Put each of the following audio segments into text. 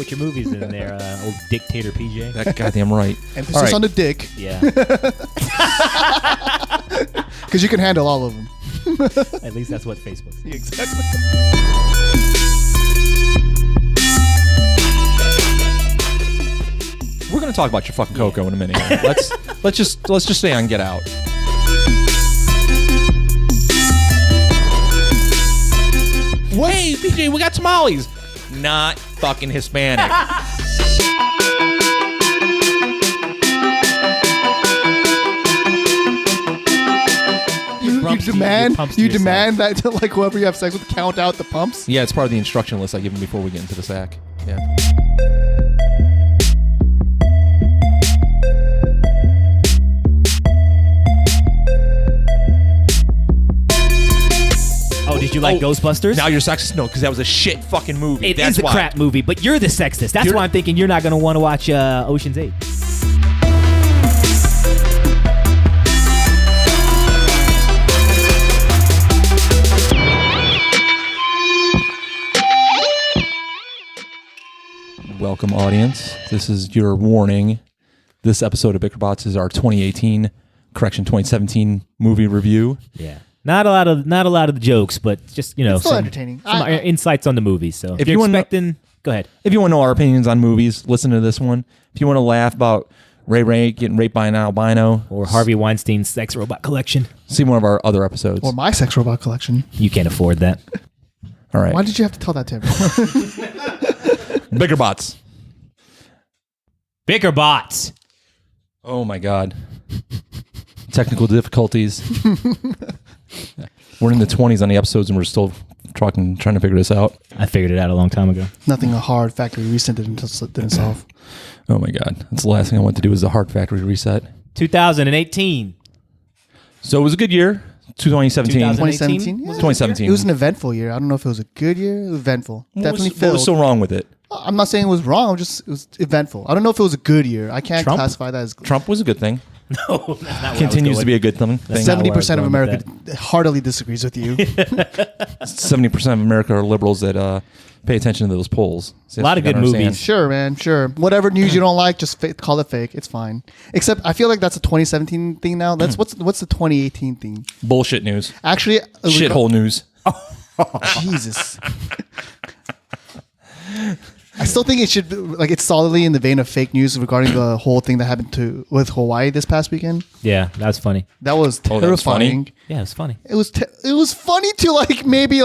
with your movies in there, old dictator PJ. That goddamn right. Emphasis on the dick. Yeah. Because you can handle all of them. At least that's what Facebook says. Exactly. We're gonna talk about your fucking CoCo in a minute. Let's just stay on Get Out. Hey, PJ, we got tamales. Not fucking Hispanic. You demand that like whoever you have sex with count out the pumps? Yeah, it's part of the instruction list I give them before we get into the sack. Yeah. Oh, did you like Ghostbusters? Now you're sexist? No, because that was a shit fucking movie. It is a crap movie, but you're the sexist. That's why I'm thinking you're not going to want to watch Ocean's 8. Welcome, audience. This is your warning. This episode of Bicker Bots is our 2017 movie review. Yeah. Not a lot of the jokes, but just, you know, still entertaining. Some insights on the movie. So if you're expecting, go ahead. If you want to know our opinions on movies, listen to this one. If you want to laugh about Ray getting raped by an albino, or Harvey Weinstein's sex robot collection, see one of our other episodes. Or my sex robot collection. You can't afford that. All right. Why did you have to tell that to everyone? Bicker Bots. Bicker Bots. Oh my God. Technical difficulties. We're in the 20s on the episodes and we're still trying to figure this out. I figured it out a long time ago. Nothing a hard factory reset didn't solve. Oh my God. That's the last thing I want to do is a hard factory reset. 2018. So it was a good year. 2017. 2017? 2017. It was an eventful year. I don't know if it was a good year. It was eventful. Definitely What was so wrong with it? I'm not saying it was wrong. It was eventful. I don't know if it was a good year. I can't Trump? classify that as... Trump was a good thing. No, that's not Continues to be a good thing. 70% of America heartily disagrees with you. 70% of America are liberals that pay attention to those polls. A lot of good movies. Sure, man. Sure. Whatever news you don't like, just call it fake. It's fine. Except I feel like that's a 2017 thing now. That's what's the 2018 thing? Bullshit news. Actually, shithole news. Jesus. I still think it should it's solidly in the vein of fake news regarding the whole thing that happened with Hawaii this past weekend. Yeah, that was funny. That was terrifying. That was funny? Yeah, it was funny. It was funny to maybe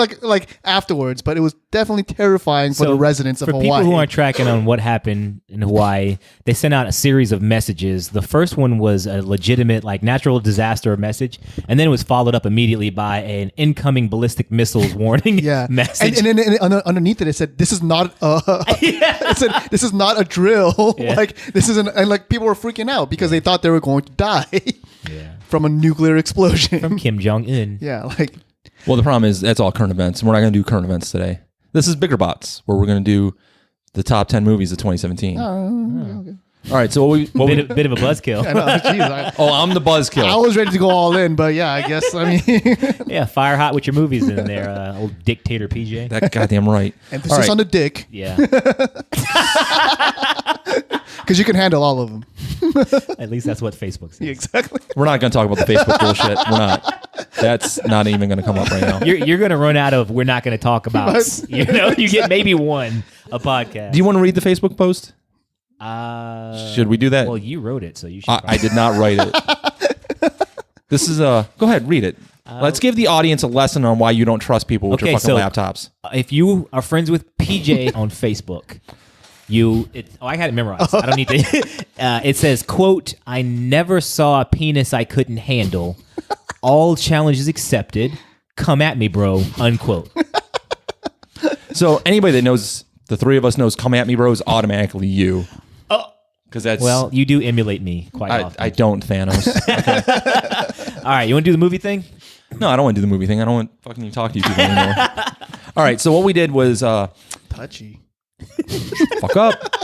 afterwards, but it was definitely terrifying for the residents of Hawaii. For people who aren't tracking on what happened in Hawaii, they sent out a series of messages. The first one was a legitimate natural disaster message, and then it was followed up immediately by an incoming ballistic missiles warning message. And then underneath it said, "This is not it said, "This is not a drill." Yeah. This isn't, and people were freaking out because they thought they were going to die from a nuclear explosion from Kim Jong-un. Yeah, Well, the problem is that's all current events, and we're not going to do current events today. This is Bicker Bots, where we're going to do the top 10 movies of 2017. Okay. All right, so bit of a buzzkill. I know, geez, I'm the buzzkill. I was ready to go all in, but yeah, I guess yeah, fire hot with your movies in there, old dictator PJ. That goddamn right. Emphasis on the dick. Yeah. Because you can handle all of them. At least that's what Facebook says. Yeah, exactly. We're not going to talk about the Facebook bullshit. We're not. That's not even going to come up right now. You're going to run out of we're not going to talk about. You get maybe one a podcast. Do you want to read the Facebook post? Should we do that? Well, you wrote it, so you should. I did not write it. This is go ahead, read it. Let's give the audience a lesson on why you don't trust people with your fucking laptops. If you are friends with PJ on Facebook, I had it memorized. I don't need to. It says, quote, "I never saw a penis I couldn't handle. All challenges accepted. Come at me, bro." Unquote. So anybody that knows, the three of us knows "come at me, bro" is automatically you. Because that's you do emulate me quite often. I don't, Thanos. Okay. All right, you want to do the movie thing? No, I don't want to do the movie thing. I don't want to fucking talk to you people anymore. All right, so what we did was touchy. Fuck up.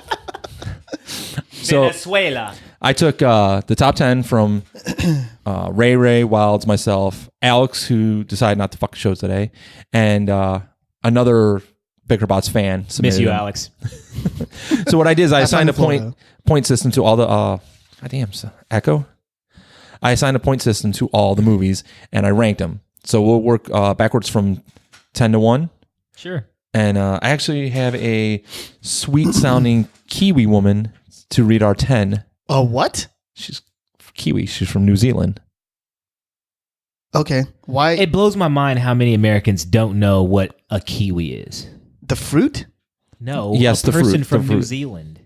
So Venezuela. I took the top 10 from Ray, Wilds, myself, Alex, who decided not to fuck the show today, and another Bicker Bots fan Miss submitted you, them. Alex. So what I did is I assigned a Florida. point system to all the Echo. I assigned a point system to all the movies and I ranked them. So we'll work backwards from 10 to 1. Sure. And I actually have a sweet sounding Kiwi woman to read our 10. A what? She's Kiwi. She's from New Zealand. Okay. Why? It blows my mind how many Americans don't know what a kiwi is. The fruit? No, Yes, a the fruit, person the from New fruit. Zealand.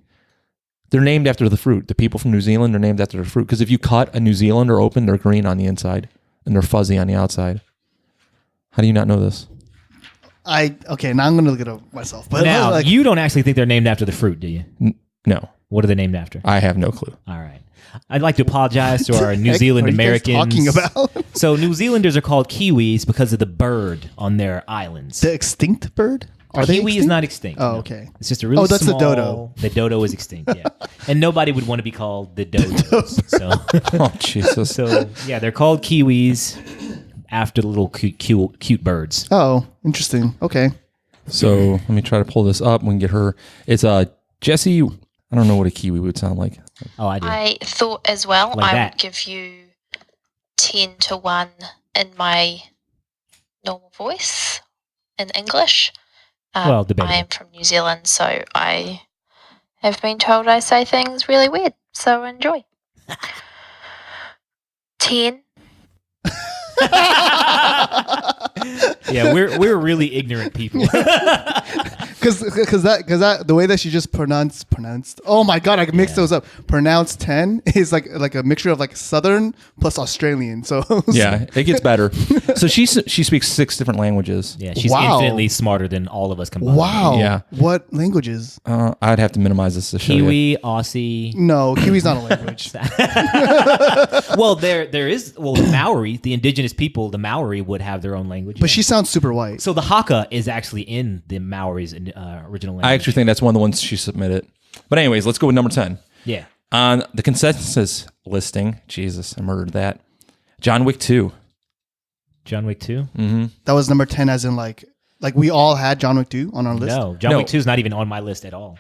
They're named after the fruit. The people from New Zealand are named after the fruit. Because if you cut a New Zealander open, they're green on the inside and they're fuzzy on the outside. How do you not know this? Okay, now I'm going to look it up myself. But Now, you don't actually think they're named after the fruit, do you? No, What are they named after? I have no clue. All right. I'd like to apologize to our New Heck Zealand are you guys Americans. talking about? So New Zealanders are called Kiwis because of the bird on their islands. The extinct bird? Are they Kiwi is extinct? not extinct. Oh, no. okay. It's just a really that's the small... dodo. The dodo is extinct, yeah. And nobody would want to be called the dodos. Oh, Jesus. So, yeah, they're called Kiwis after the little cute birds. Oh, interesting. Okay. So let me try to pull this up. We can get her. It's Jessie. I don't know what a Kiwi would sound like. Oh, I do. I thought as well Like I that. would give you 10 to 1 in my normal voice in English. Well, debatable. I am from New Zealand, so I have been told I say things really weird, so enjoy. 10. Yeah, we're really ignorant people. Because that the way that she just pronounced. Oh my god, I can mix those up. Pronounced 10 is like a mixture of like Southern plus Australian. So Yeah, it gets better. So she speaks 6 different languages. Yeah, she's Wow. infinitely smarter than all of us combined. Wow. Yeah. What languages? I'd have to minimize this to show you. Kiwi, Aussie. No, Kiwi's not a language. Well, there is the Maori, the indigenous people, the Maori would have their own language. But she sounds super white. So the Haka is actually in the Maori's original language. I actually think that's one of the ones she submitted. But anyways, let's go with number 10. Yeah. On the consensus listing, Jesus, I murdered that. John Wick 2. John Wick 2? That was number 10 as in like we all had John Wick 2 on our list. No, John No. Wick 2 is not even on my list at all.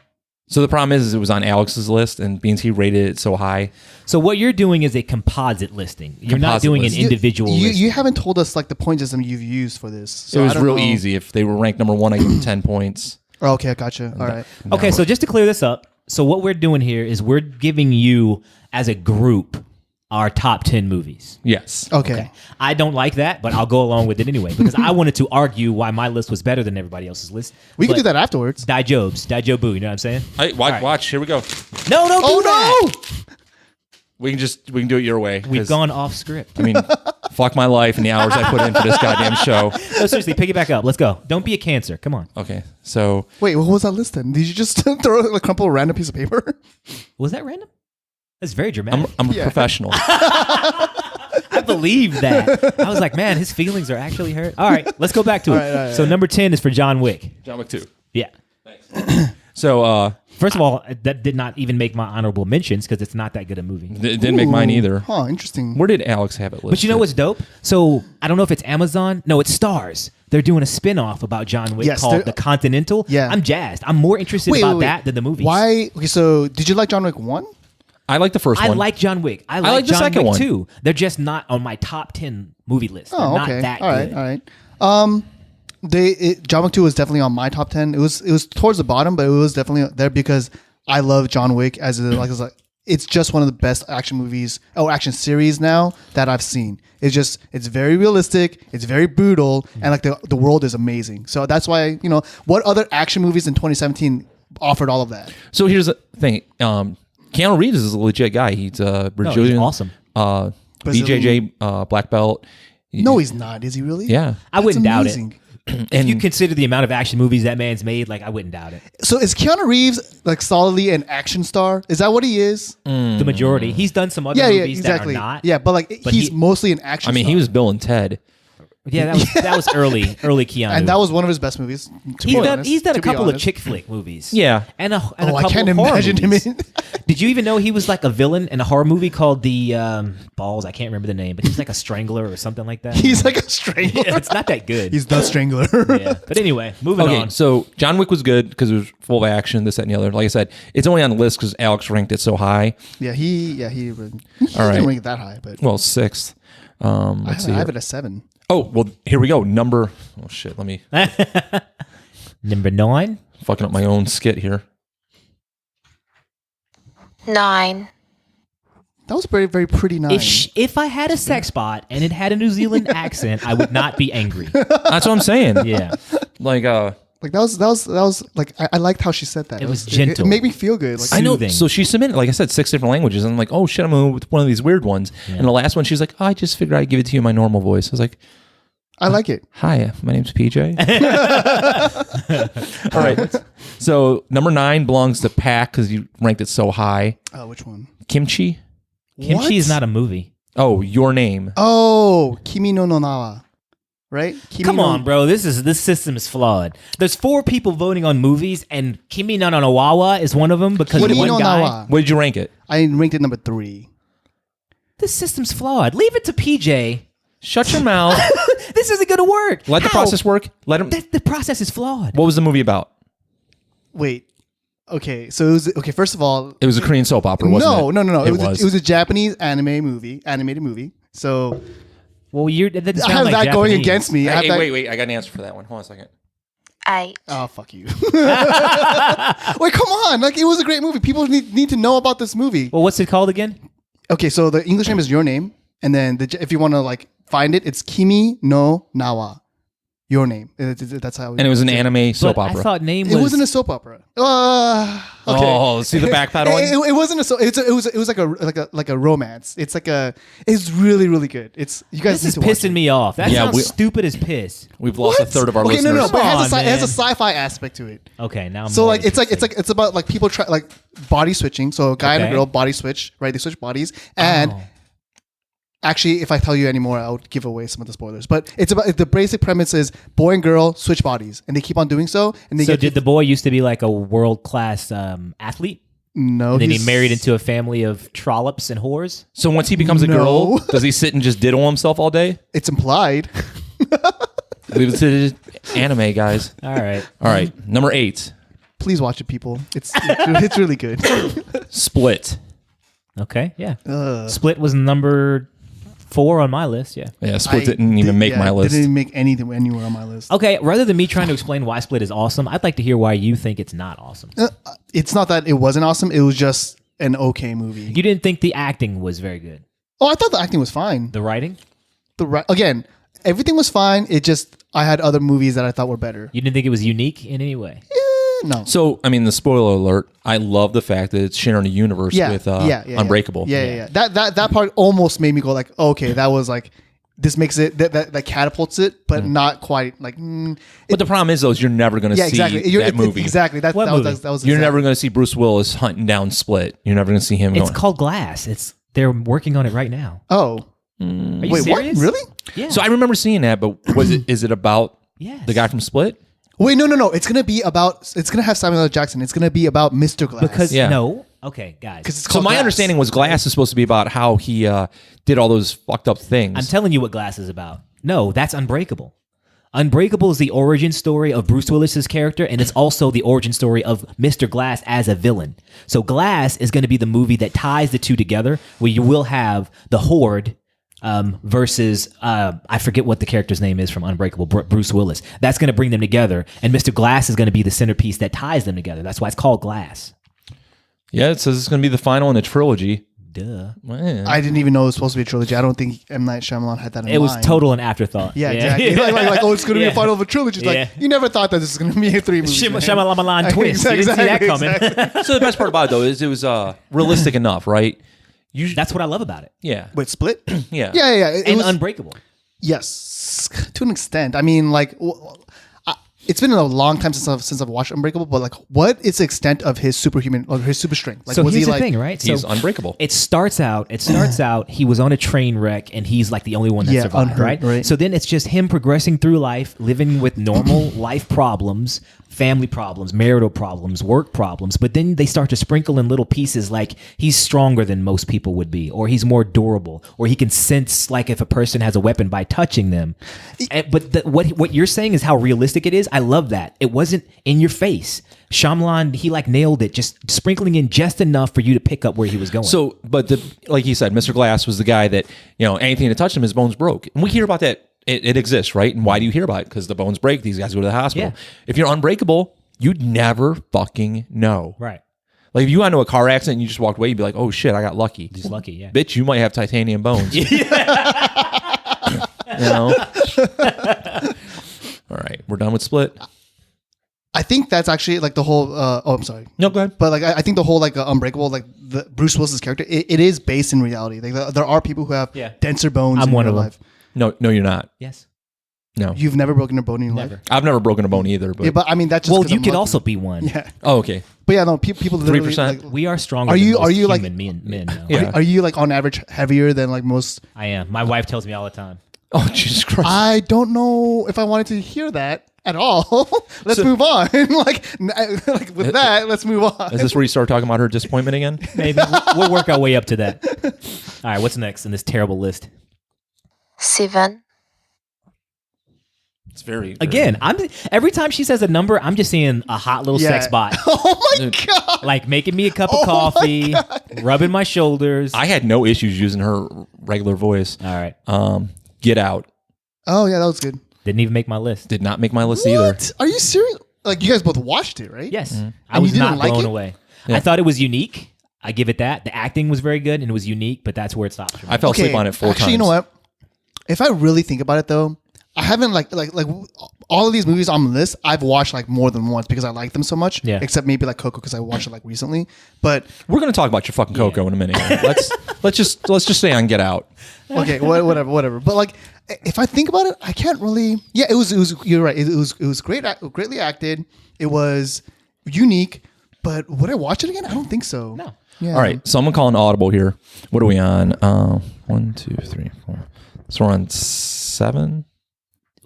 So the problem is it was on Alex's list, and being he rated it so high. So what you're doing is a composite listing. You're not Composite doing list. an individual You listing. haven't told us like the point system you've used for this. So It was I don't real know. easy. If they were ranked number 1, I give them 10 points. Oh, okay, I gotcha. All right. Okay, so just to clear this up, so what we're doing here is we're giving you, as a group, our top 10 movies. Yes. Okay. I don't like that, but I'll go along with it anyway because I wanted to argue why my list was better than everybody else's list. We can But do that afterwards. Dijobu, you know what I'm saying? Hey, watch. Here we go. No, don't do that. no! We can do it your way. We've 'cause, gone off script. I mean, fuck my life and the hours I put in for this goddamn show. No, seriously, pick it back up. Let's go. Don't be a cancer. Come on. Okay, so Wait, what was that list then? Did you just throw like crumple a random piece of paper? Was that random? That's very dramatic. I'm a professional. I believe that. I was like, man, his feelings are actually hurt. All right, let's go back to it. all right, So number 10 is for John Wick. John Wick 2. Yeah. So First of all, that did not even make my honorable mentions because it's not that good a movie. it didn't make mine either. Huh, interesting. Where did Alex have it listed? But you know what's dope? So I don't know if it's Amazon. No, it's Stars. They're doing a spin-off about John Wick Yes, called they're- The Continental. Yeah. I'm jazzed. I'm more interested about that than the movies. Why? Okay, so did you like John Wick 1? I like the first I one. like John Wick. I like the John second Wick one. too. They're just not on my top 10 movie list. They're Oh, not okay. that All right, good. all right. John Wick 2 was definitely on my top 10. It was towards the bottom, but it was definitely there because I love John Wick it's just one of the best action series now that I've seen. It's very realistic, it's very brutal, and like the world is amazing. So that's why, what other action movies in 2017 offered all of that? So here's the thing. Keanu Reeves is a legit guy. He's a Brazilian. awesome. BJJ black belt. No, he's not. Is he really? Yeah. I wouldn't doubt it. amazing. If you consider the amount of action movies that man's made, like I wouldn't doubt it. So is Keanu Reeves like solidly an action star? Is that what he is? The majority. He's done some other Yeah, movies exactly. that are not. Yeah, but But he's he- mostly an action I mean, star. he was Bill and Ted. Yeah, that was early Keanu. And that was one of his best movies. He's done a couple of chick flick movies. Yeah. And a couple I can't of horror imagine movies. him in. Did you even know he was like a villain in a horror movie called The Balls? I can't remember the name, but he's like a strangler or something like that. He's like a strangler. Yeah, it's not that good. He's the strangler. Yeah. But anyway, moving Okay, on. so John Wick was good because it was full of action, this, that, and the other. Like I said, it's only on the list because Alex ranked it so high. Yeah, he didn't rank it that high, but Well, 6th. Let's see. I Here. have it at 7. Oh, well, here we go. Oh, shit. Let me Number 9. fucking up my own skit here. 9. That was very, very pretty nice. If I had a sex bot and it had a New Zealand accent, I would not be angry. That's what I'm saying. Yeah. Like, Like that was like I liked how she said that. It was gentle. It made me feel good. Like I know. Soothing. So she submitted, like I said, 6 different languages. And I'm like, oh shit, I'm going with one of these weird ones. And the last one, she's like, oh, I just figured I'd give it to you in my normal voice. I was like, I like it. hi, my name's PJ. All right. So number 9 belongs to Pack because you ranked it so high. Oh, which one? Kimchi. Kimchi What? is not a movie. Oh, Your Name. Oh, Kimi no Nawa. Right? Kimi Come no- on, bro. This system is flawed. There's 4 people voting on movies, and Kimi no no Wawa is one of them because Kimi one no guy. Nawa. What did you rank it? I ranked it number 3. This system's flawed. Leave it to PJ. Shut your mouth. This isn't gonna work. Let the How? process work. Let him. The process is flawed. What was the movie about? Wait. Okay, so it was okay. First of all, It was a Korean soap opera, wasn't it? No. It It was a Japanese animated movie. So Well, it doesn't I sound have like that going Japanese. against me. I have Hey, that- wait. I got an answer for that one. Hold on a second. 8. Oh, fuck you. Wait, come on. Like, it was a great movie. People need to know about this movie. Well, what's it called again? Okay, so the English name is Your Name. And then if you want to, like, find it, it's Kimi no Nawa. Your Name. That's how And it was an anime soap But opera. I thought name It was. wasn't a soap opera. Okay. Oh, see the backpedaling? It wasn't a soap. It was like a romance. It's really, really good. You guys This need is to watch pissing it. me off. That Yeah, sounds we- stupid as piss. We've lost a third of our Okay, listeners. no, but Come on, it has a man. sci-fi aspect to it. Okay, now I'm So more like it's interested. it's about like people try like body switching. So a guy and a Okay. girl body switch, right? They switch bodies. And Oh. actually, if I tell you anymore, I would give away some of the spoilers. But it's about the basic premise is boy and girl switch bodies, and they keep on doing so. And they So get did the boy used to be like a world class athlete? no? And then he he's- married into a family of trollops and whores? So once he becomes a No. girl, does he sit and just diddle himself all day? It's implied. Leave it to the anime guys. All right. All right, number 8, Please watch it, people. It's really good. Split. Okay, yeah. Ugh. Split was number 4 on my list, yeah. Yeah, Split I didn't even make my list. Didn't even make anything anywhere on my list. Okay, rather than me trying to explain why Split is awesome, I'd like to hear why you think it's not awesome. It's not that it wasn't awesome. It was just an okay movie. You didn't think the acting was very good. Oh, I thought the acting was fine. The writing? Again, everything was fine. It just I had other movies that I thought were better. You didn't think it was unique in any way? No. So, I mean, the spoiler alert, I love the fact that it's sharing a universe with Unbreakable. Yeah. That part almost made me go like, okay, that was like, this makes it that catapults it, but not quite like. But the problem is, though, is you're never going to Yeah, see exactly. that movie. Exactly. That What was movie? that was. You're exactly. never going to see Bruce Willis hunting down Split. You're never going to see him It's going. called Glass. They're working on it right now. Oh, Are you wait, serious? what? Really? Yeah. So I remember seeing that, but is it about Yes. the guy from Split? Wait, no. It's gonna be about. It's gonna have Samuel L. Jackson. It's gonna be about Mr. Glass. Because Yeah. no. Okay, guys. Because it's So called my Glass. understanding was Glass is supposed to be about how he did all those fucked up things. I'm telling you what Glass is about. No, that's Unbreakable. Unbreakable is the origin story of Bruce Willis's character, and it's also the origin story of Mr. Glass as a villain. So Glass is going to be the movie that ties the two together, where you will have the Horde versus I forget what the character's name is from Unbreakable, Bruce Willis. That's going to bring them together, and Mr. Glass is going to be the centerpiece that ties them together. That's why it's called Glass. Yeah, it says it's going to be the final in a trilogy. Duh. Man. I didn't even know it was supposed to be a trilogy. I don't think M. Night Shyamalan had that in It was mind. total an afterthought. Yeah, exactly. like, oh, it's going to be Yeah. a final of a trilogy. It's Yeah. like, you never thought that this is going to be a 3 movie. Shyamalan twist. You didn't see that coming. So the best part about it, though, is it was realistic enough, right? That's what I love about it. Yeah. Wait, Split? Yeah. Yeah. It And was, Unbreakable. yes, to an extent. I mean, like, it's been a long time since I've watched Unbreakable, but like, what is the extent of his superhuman or his super strength? Like, So was here's he the like? thing, right? He's So unbreakable. it starts out he was on a train wreck and he's like the only one that Yeah, survived, unhurt, right? So then it's just him progressing through life, living with normal life problems, family problems, marital problems, work problems, but then they start to sprinkle in little pieces like he's stronger than most people would be, or he's more durable, or he can sense like if a person has a weapon by touching them. But what you're saying is how realistic it is. I love that. It wasn't in your face. Shyamalan, he like nailed it, just sprinkling in just enough for you to pick up where he was going. So, but like he said, Mr. Glass was the guy that, anything that touched him, his bones broke. And we hear about that. It exists, right? And why do you hear about it? Because the bones break. These guys go to the hospital. Yeah. If you're unbreakable, you'd never fucking know. right. Like if you got into a car accident and you just walked away, you'd be like, oh shit, I got lucky. He's lucky, yeah. Bitch, you might have titanium bones. All right, we're done with Split. I think that's actually like the whole. I'm sorry. No, go ahead. But like, I think the whole like Unbreakable, like the Bruce Willis's character, it is based in reality. Like there are people who have denser bones. I'm in one real of them. life. No, you're not. Yes. No. You've never broken a bone in your Never. life. I've never broken a bone either. But, Yeah, but I mean that's just Well, 'cause you I'm could lucky. also be one. Yeah, oh, okay. but yeah, no. People literally 3%? like, We are stronger Are you- than most are you, like- human men now. Yeah. Are you like on average heavier than like most? I am. My wife tells me all the time. Oh, Jesus Christ. I don't know if I wanted to hear that at all. Let's move on. like with that, let's move on. Is this where you start talking about her disappointment again? Maybe. We'll work our way up to that. All right, what's next in this terrible list? 7. It's very Again, every time she says a number, I'm just seeing a hot little Yeah. sex bot. Oh my god! Like making me a cup of coffee, rubbing my shoulders. I had no issues using her regular voice. All right. Get Out Oh yeah, that was good. Didn't even make my list. did not make my list either. What? Are you serious? Like you guys both watched it, right? Yes. I And was you didn't not like blown it? away. Yeah. I thought it was unique. I give it that. The acting was very good and it was unique, but that's where it stops for me. I fell asleep on it 4 times. Actually, you know what? If I really think about it, though, I haven't like all of these movies on the list. I've watched like more than once because I like them so much. Yeah. Except maybe like CoCo because I watched it like recently. But We're gonna talk about your fucking CoCo in a minute. let's just stay on Get Out. okay, whatever. But like, if I think about it, I can't really. Yeah, it was. You're right. It was great, greatly acted. It was unique. But would I watch it again? I don't think so. No. Yeah. All right, so I'm gonna call an audible here. What are we on? 1, 2, 3, 4. So we're on 7.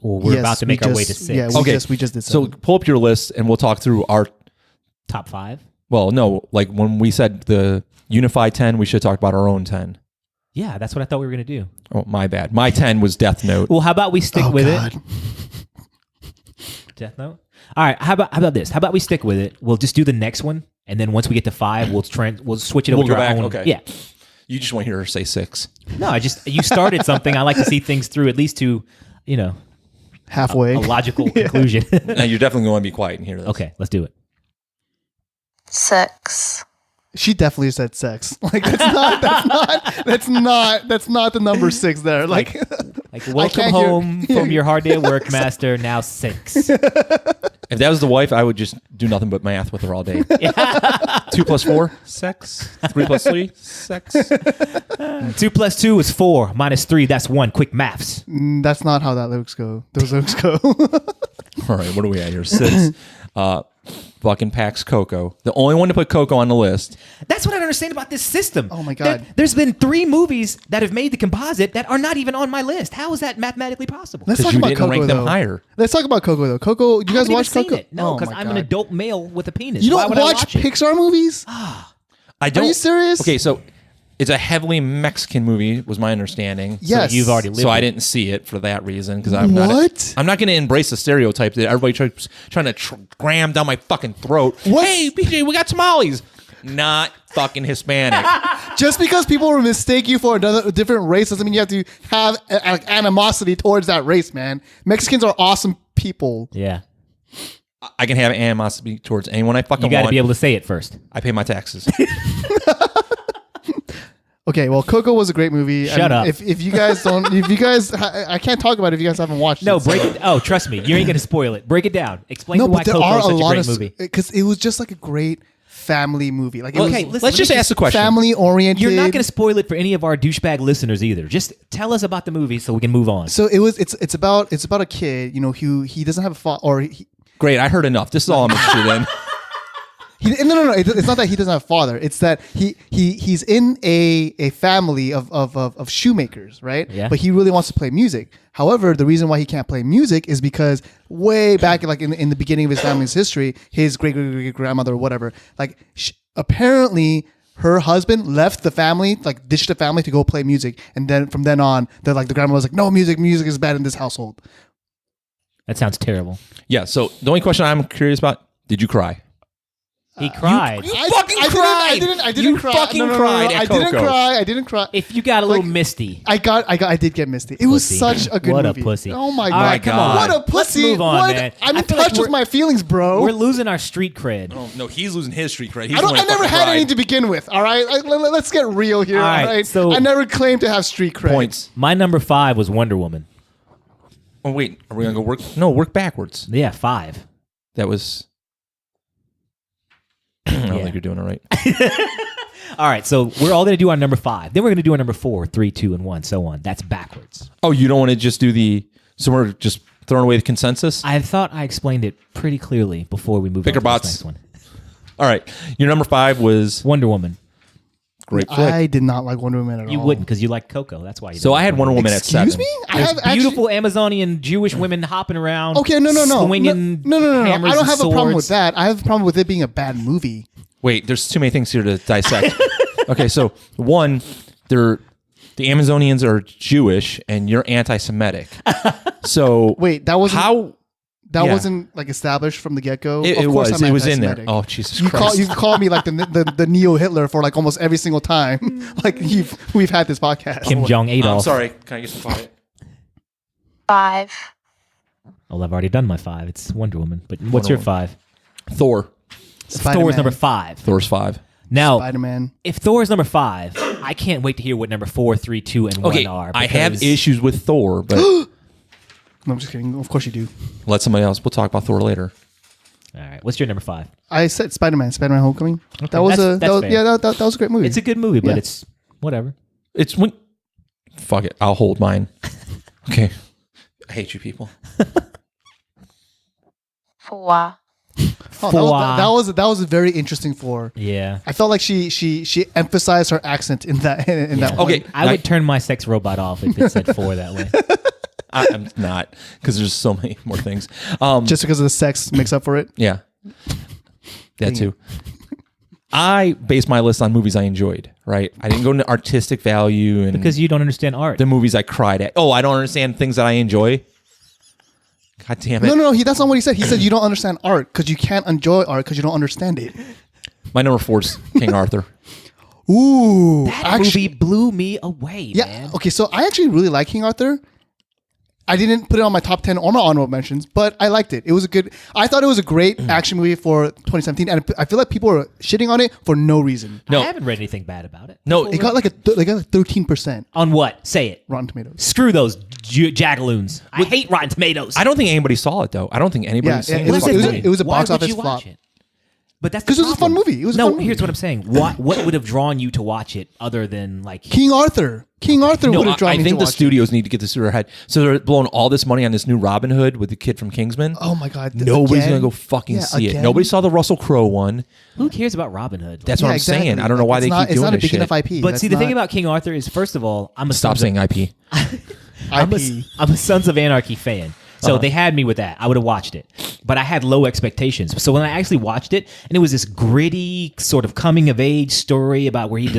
Well, we're Yes, about to we make our way to just- 6. Yeah, we just did. So 7. pull up your list and we'll talk through our. Top 5. Well, no, like when we said the unified 10, we should talk about our own 10. Yeah, that's what I thought we were going to do. Oh, my bad. My 10 was Death Note. Well, how about we stick with God. it? Death Note? All right, how about this? How about we stick with it? We'll just do the next one, and then once we get to 5, we'll switch it over We'll to go our back, own. okay. Yeah. You just want to hear her say 6. No, you started something. I like to see things through at least to, Halfway. a logical conclusion. Now, you're definitely going to be quiet and hear this. Okay, let's do it. 6. She definitely said sex. Like that's not the number 6 there. Like Like, welcome can't hear- home from your hard day at work, master. Now 6. If that was the wife, I would just do nothing but math with her all day. 2 plus 4, sex. 3 plus 3, sex. 2 plus 2 is 4. Minus 3, that's 1. Quick maths. that's not how those looks go. All right, what are we at here? 6. Fucking Pax CoCo. The only one to put CoCo on the list. That's what I don't understand about this system. Oh my God. There's been 3 movies that have made the composite that are not even on my list. How is that mathematically possible? Let's 'Cause talk you about didn't CoCo rank them though. higher. Let's talk about CoCo though. CoCo, you I guys haven't watch even seen CoCo? it. No, Oh because my I'm an God. adult male with a penis. You Why don't would I watch it? Pixar movies? I don't. Are you serious? Okay, so it's a heavily Mexican movie, was my understanding. Yes. You've already lived So I it. didn't see it for that reason because I'm What? I'm not going to embrace the stereotype that everybody trying to cram down my fucking throat. What? Hey, BJ, we got tamales. Not fucking Hispanic. Just because people will mistake you for a different race doesn't mean you have to have animosity towards that race, man. Mexicans are awesome people. Yeah. I can have animosity towards anyone I fucking You got to want. be able to say it first. I pay my taxes. Okay, well, CoCo was a great movie. Shut up. If you guys don't, I can't talk about it if you guys haven't watched No, it. break it. Oh, trust me. You ain't going to spoil it. Break it down. Explain No, why but there Coco are is a such a lot great of movie. because it was just like a great family movie. Like it Okay, was listen, Let's just ask the question. family oriented. You're not going to spoil it for any of our douchebag listeners either. Just tell us about the movie so we can move on. So it's about a kid, you know, who he doesn't have a father, or Great, I heard enough. This is all I'm interested in. No. It's not that he doesn't have a father. It's that he's in a family of shoemakers, right? Yeah. But he really wants to play music. However, the reason why he can't play music is because way back, like in the beginning of his family's history, his great grandmother or whatever, like apparently her husband left the family, like ditched the family to go play music, and then from then on, the grandma was like, no, music is bad in this household. That sounds terrible. Yeah. So the only question I'm curious about: did you cry? He cried. You fucking cried. I didn't You cry. fucking No. cried at I didn't CoCo. cry. I didn't cry. If you got a little misty. I did get misty. It was Pussy. such a good What movie. a pussy. Oh my All god. right, come on. What a Let's pussy. move on, What? man. I'm I in feel like touch with we're- my feelings, bro. We're losing our street cred. Oh, no, he's losing his street cred. I never had any to begin with. All right, let's get real here. All All right, right. so- I never claimed to have street cred. points. My number 5 was Wonder Woman. Oh wait, are we gonna go work? No, work backwards. Yeah, 5. That was. I don't think you're doing it right. All right, so we're all going to do our number 5. Then we're going to do our number 4, 3, 2, and 1, so on. That's backwards. Oh, you don't want to just do the? So we're just throwing away the consensus. I thought I explained it pretty clearly before we moved Bicker on to Bots. this next one. All right, your number 5 was Wonder Woman. great flick. I did not like Wonder Woman at all. You wouldn't because you like CoCo. That's why you So didn't I had like Wonder Woman at Excuse 7. me? I There's have actually. beautiful Amazonian Jewish women hopping around. Okay, no. swinging No. hammers I don't and have a problem with swords. that. I have a problem with it being a bad movie. Wait, there's too many things here to dissect. Okay, so one, the Amazonians are Jewish and you're anti-Semitic. So Wait, that wasn't how that yeah. wasn't like established from the get go. it was in there. Oh Jesus Christ! You call me like the neo Hitler for like almost every single time. Like we've had this podcast. Kim Jong I'm Adolf. sorry. Can I get some quiet? 5. Well, I've already done my 5. It's Wonder Woman. But what's your 5? Thor. Thor's number 5. Thor's 5. Now, Spider-Man. if Thor's number 5, I can't wait to hear what number 4, 3, 2, and 1 Okay, are. I have because- issues with Thor, but No, I'm just kidding. Of course you do. let somebody else. We'll talk about Thor later. All right, what's your number 5? I said Spider-Man Homecoming. Okay, That was that's fair. that was a great movie. It's a good movie, but Yeah. it's whatever. It's when. Fuck it. I'll hold mine. Okay. I hate you people. 4. that was a very interesting for. Yeah. I felt like she emphasized her accent in that that one. Okay. I would turn my sex robot off if it said 4 that way. I'm not because there's so many more things. Just because of the sex makes up for it. Yeah. That too. I based my list on movies I enjoyed, right? I didn't go into artistic value and Because you don't understand art. the movies I cried at. Oh, I don't understand things that I enjoy. God damn it. No. That's not what he said. He said you don't understand art because you can't enjoy art because you don't understand it. My number 4 is King Arthur. Ooh, that movie blew me away, yeah. man. Okay, so I actually really like King Arthur. I didn't put it on my top 10 or my honorable mentions, but I liked it. It was I thought it was a great action movie for 2017, and I feel like people are shitting on it for no reason. No. I haven't read anything bad about it. No, It got like 13% On what? Say it. Rotten Tomatoes. Screw those jagaloons. I hate Rotten Tomatoes. I don't think anybody saw it though. I don't think anybody Yeah, was saying it was- fucking it was- movie. it was a Why box would office you watch flop. it? But that's 'Cause it was a fun movie. It was a no, fun movie. here's what I'm saying. What would have drawn you to watch it other than like King Arthur. King Arthur No, would have drawn I me think to the watch it. studios need to get this through their head. So they're blowing all this money on this new Robin Hood with the kid from Kingsman. Oh my god! Nobody's again? gonna go fucking Yeah, see it. again? Nobody saw the Russell Crowe one. who cares about Robin Hood? That's what I'm exactly. saying. I don't know why It's they not, keep doing It's not a this big shit. enough IP. But That's see, the thing not about King Arthur is, first of all, I'm a Stop saying IP. I'm IP. a Sons of Anarchy fan. So they had me with that. I would have watched it. But I had low expectations. So when I actually watched it, and it was this gritty sort of coming of age story about where he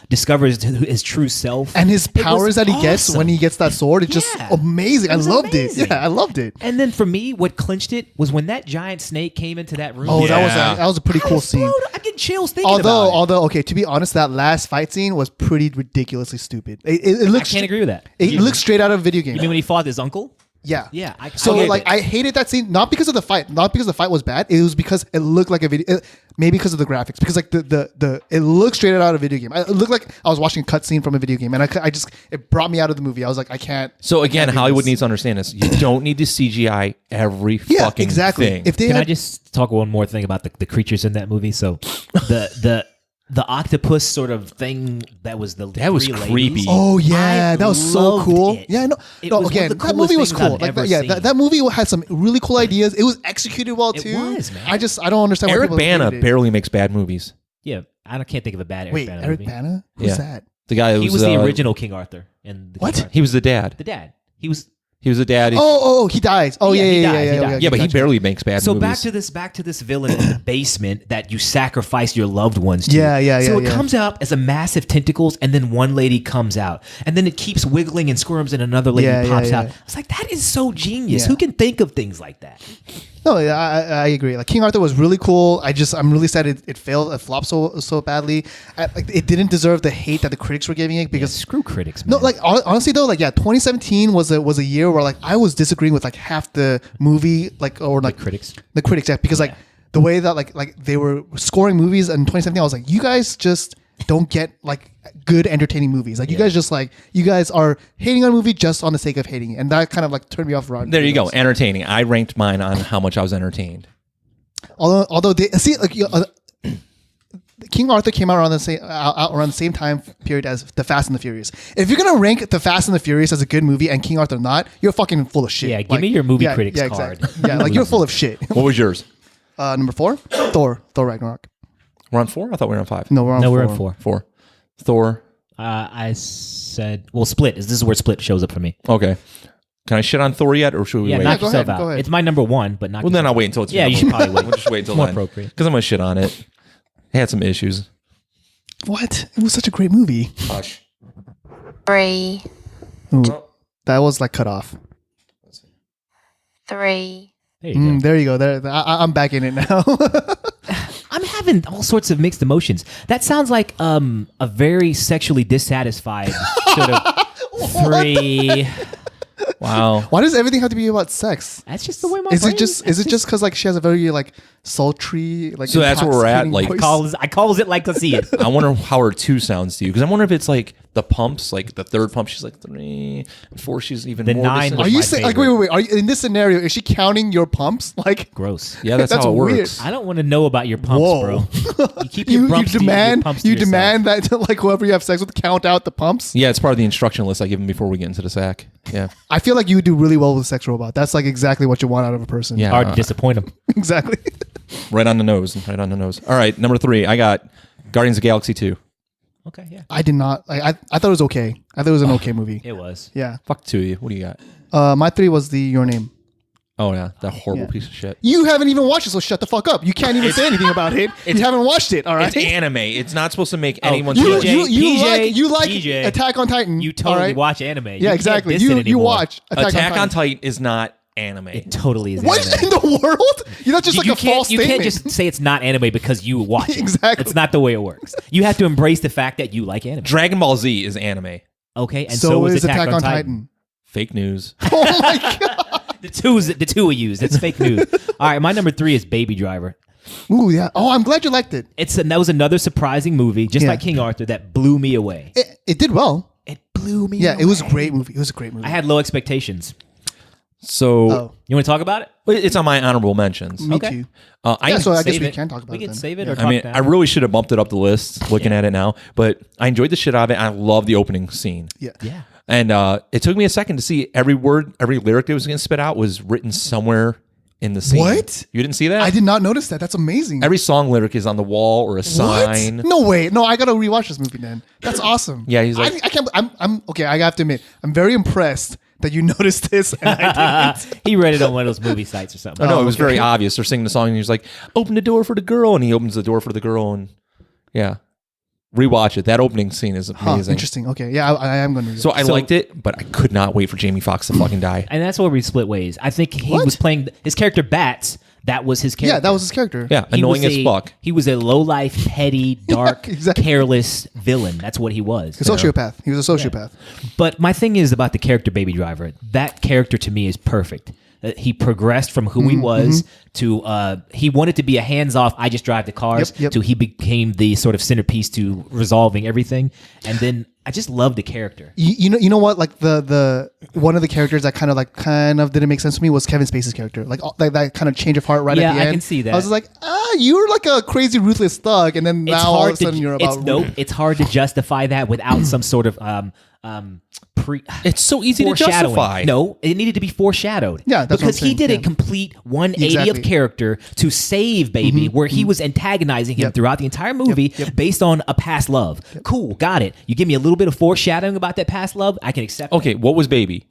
discovers his true self. And his It was powers that he gets awesome. when he gets that sword, it's just Yeah. amazing. I was loved amazing. it. Yeah, I loved it. And then for me, what clinched it was when that giant snake came into that room. Oh, Yeah. that was a pretty I cool was scene. blown- I'm getting chills thinking about it. Although, okay, to be honest, that last fight scene was pretty ridiculously stupid. It I looks. can't agree with that. It looks straight out of a video game. You mean when he fought his uncle? Yeah. Yeah. So get like it. I hated that scene not because of the fight, not because the fight was bad. It was because it looked like a video. Maybe because of the graphics, because like the it looked straight out of a video game. It looked like I was watching a cutscene from a video game, and I just it brought me out of the movie. I was like, I can't. So again, I can't do Hollywood this. needs to understand this. You don't need to CGI every Yeah, fucking exactly. thing. If they Can had, I just talk one more thing about the creatures in that movie? So the the octopus sort of thing that was the That was three ladies. creepy. Oh yeah, I that was so loved cool. it. Yeah, no, It no. was one Again, of the that movie was coolest things cool. I've Like, ever yeah, seen. that movie had some really cool ideas. It was executed well It too. was, man. I don't understand why Eric people Bana hated it. barely makes bad movies. Yeah, I can't think of a bad Eric Wait, Bana Eric movie. Bana? Who's Yeah. that? The guy who He was the original King Arthur. In the What? King Arthur. He was the dad. The dad. He was. He was the dad. Oh, he dies. Oh Yeah, yeah, he yeah, dies, yeah, he yeah, dies. yeah. Yeah, but he gotcha. barely makes bad So movies. back to this villain in the basement that you sacrifice your loved ones to. Yeah. So it yeah. comes out as a massive tentacles, and then one lady comes out, and then it keeps wiggling and squirms, and another lady Yeah, pops yeah, out. yeah. I was like, that is so genius. Yeah. Who can think of things like that? No, yeah, I agree. Like King Arthur was really cool. I'm really sad it failed. It flopped so badly. It didn't deserve the hate that the critics were giving it because Screw critics, man. no, like honestly though, like 2017 was a year where like I was disagreeing with like half the movie, like or like critics. the critics, yeah, because like the way that like they were scoring movies in 2017, I was like, you guys just don't get like good entertaining movies. Like you guys are hating on a movie just on the sake of hating it, and that kind of like turned me off. There you go. Entertaining. I ranked mine on how much I was entertained. Although they see like King Arthur came out around the same time period as The Fast and the Furious. If you're gonna rank The Fast and the Furious as a good movie and King Arthur not, you're fucking full of shit. Yeah, give me your movie critics card. Exactly. Yeah, like you're full of shit. What was yours? Number 4, Thor Ragnarok. We're on 4? I thought we were on 5. No, we're on No, 4. we're in 4. 4. Thor. I said, well, Split. This is where Split shows up for me. Okay. Can I shit on Thor yet, or should we Yeah, wait? knock go yourself ahead, out. go ahead. It's my number 1, but not. Well, then I'll wait until it's Yeah, your you number should probably one. wait. We'll just wait until More then. appropriate. Because I'm gonna shit on it. It had some issues. What? It was such a great movie. Hush. 3, Ooh, that was like cut off. 3, There you go. There you go. There, I'm back in it now. I'm having all sorts of mixed emotions. That sounds like a very sexually dissatisfied sort of 3. Wow. Why does everything have to be about sex? That's just the way my Is brain. it just because like she has a very like sultry like So that's where we're at, intoxicating like, voice? I calls it like I see it. I wonder how her 2 sounds to you, because I wonder if it's like the pumps, like the third pump, she's like 3, and 4, she's even The more. 9 dis- was Are you my saying like favorite. wait? Are you, in this scenario, is she counting your pumps? Like Gross. Yeah, that's That's how it weird. works. I don't want to know about your pumps, Whoa. bro. You keep your you pumps to your demand pumps to you yourself. demand that like whoever you have sex with count out the pumps. Yeah, it's part of the instruction list I give them before we get into the sack. Yeah. I feel like you would do really well with a sex robot. That's like exactly what you want out of a person. Yeah. Hard to disappoint them. exactly. Right on the nose. Right on the nose. All right, number 3. I got Guardians of the Galaxy 2. Okay, yeah. I did not. I thought it was okay. I thought it was an okay movie. It was. Yeah. Fuck 2 of you. What do you got? My 3 was Your Name. Oh, yeah. That horrible Yeah. piece of shit. You haven't even watched it, so shut the fuck up. You can't even say anything about it. You haven't watched it. All right. It's anime. It's not supposed to make anyone You, feel you like PJ, Attack on Titan. You all totally right? watch anime. Yeah, exactly. You watch Attack on Titan is not anime. It totally is What anime. in the world? You know, just like you a false you statement. can't just say it's not anime because you watch it. Exactly. It's not the way it works. You have to embrace the fact that you like anime. Dragon Ball Z is anime. Okay, and so is is Attack on Titan. Fake news. Oh my god. The two are used. It's fake news. All right, my number 3 is Baby Driver. Ooh yeah. Oh, I'm glad you liked it. That was another surprising movie, just Yeah. like King Arthur, that blew me away. It did well. It blew me Yeah, away. it was a great movie. It was a great movie. I had low expectations. So Oh, You want to talk about it? it's on my honorable mentions. me Okay. too. I Yeah, so I guess Save we it. can talk about We it can then. save it Yeah. or talk I mean, now. I really should have bumped it up the list looking at it now, but I enjoyed the shit out of it. I love the opening scene. Yeah. Yeah. And it took me a second to see every word, every lyric that was going to spit out was written somewhere in the scene. What? You didn't see that? I did not notice that. That's amazing. Every song lyric is on the wall or a sign. What? No way. No, I gotta rewatch this movie then. That's awesome. Yeah, he's like- I can't. I'm okay. I have to admit, I'm very impressed that you noticed this and I didn't. He read it on one of those movie sites or something. Oh, no, it was okay. very obvious. They're singing the song and he's like, open the door for the girl. And he opens the door for the girl. And yeah, rewatch it. That opening scene is Huh, amazing. interesting. Okay, yeah, I am going to. So I liked it, but I could not wait for Jamie Foxx to fucking die. And that's where we split ways. I think he What? was playing his character Bats. That was his character. yeah, that was his character. Yeah, He annoying was as a- fuck. He was a low life, petty, dark, exactly. careless villain. That's what he was. a sociopath. He was a sociopath. But my thing is about the character Baby Driver. That character to me is perfect. He progressed from who he was to he wanted to be a hands-off, I just drive the cars, Yep. to he became the sort of centerpiece to resolving everything. And then I just love the character. You know what? Like the one of the characters that kind of didn't make sense to me was Kevin Spacey's character. Like that kind of change of heart right at the end. I can see that. I was just like, you're like a crazy ruthless thug, and then now all of a sudden you're about. It's hard to justify that without some sort of It's so easy to foreshadowing. justify. No, it needed to be foreshadowed. Yeah, that's what I'm because he saying, did a yeah. complete 180 Exactly. of character to save Baby, where he was antagonizing him Yep. throughout the entire movie based on a past love. Cool, got it. You give me a little bit of foreshadowing about that past love, I can accept. Okay, what was Baby?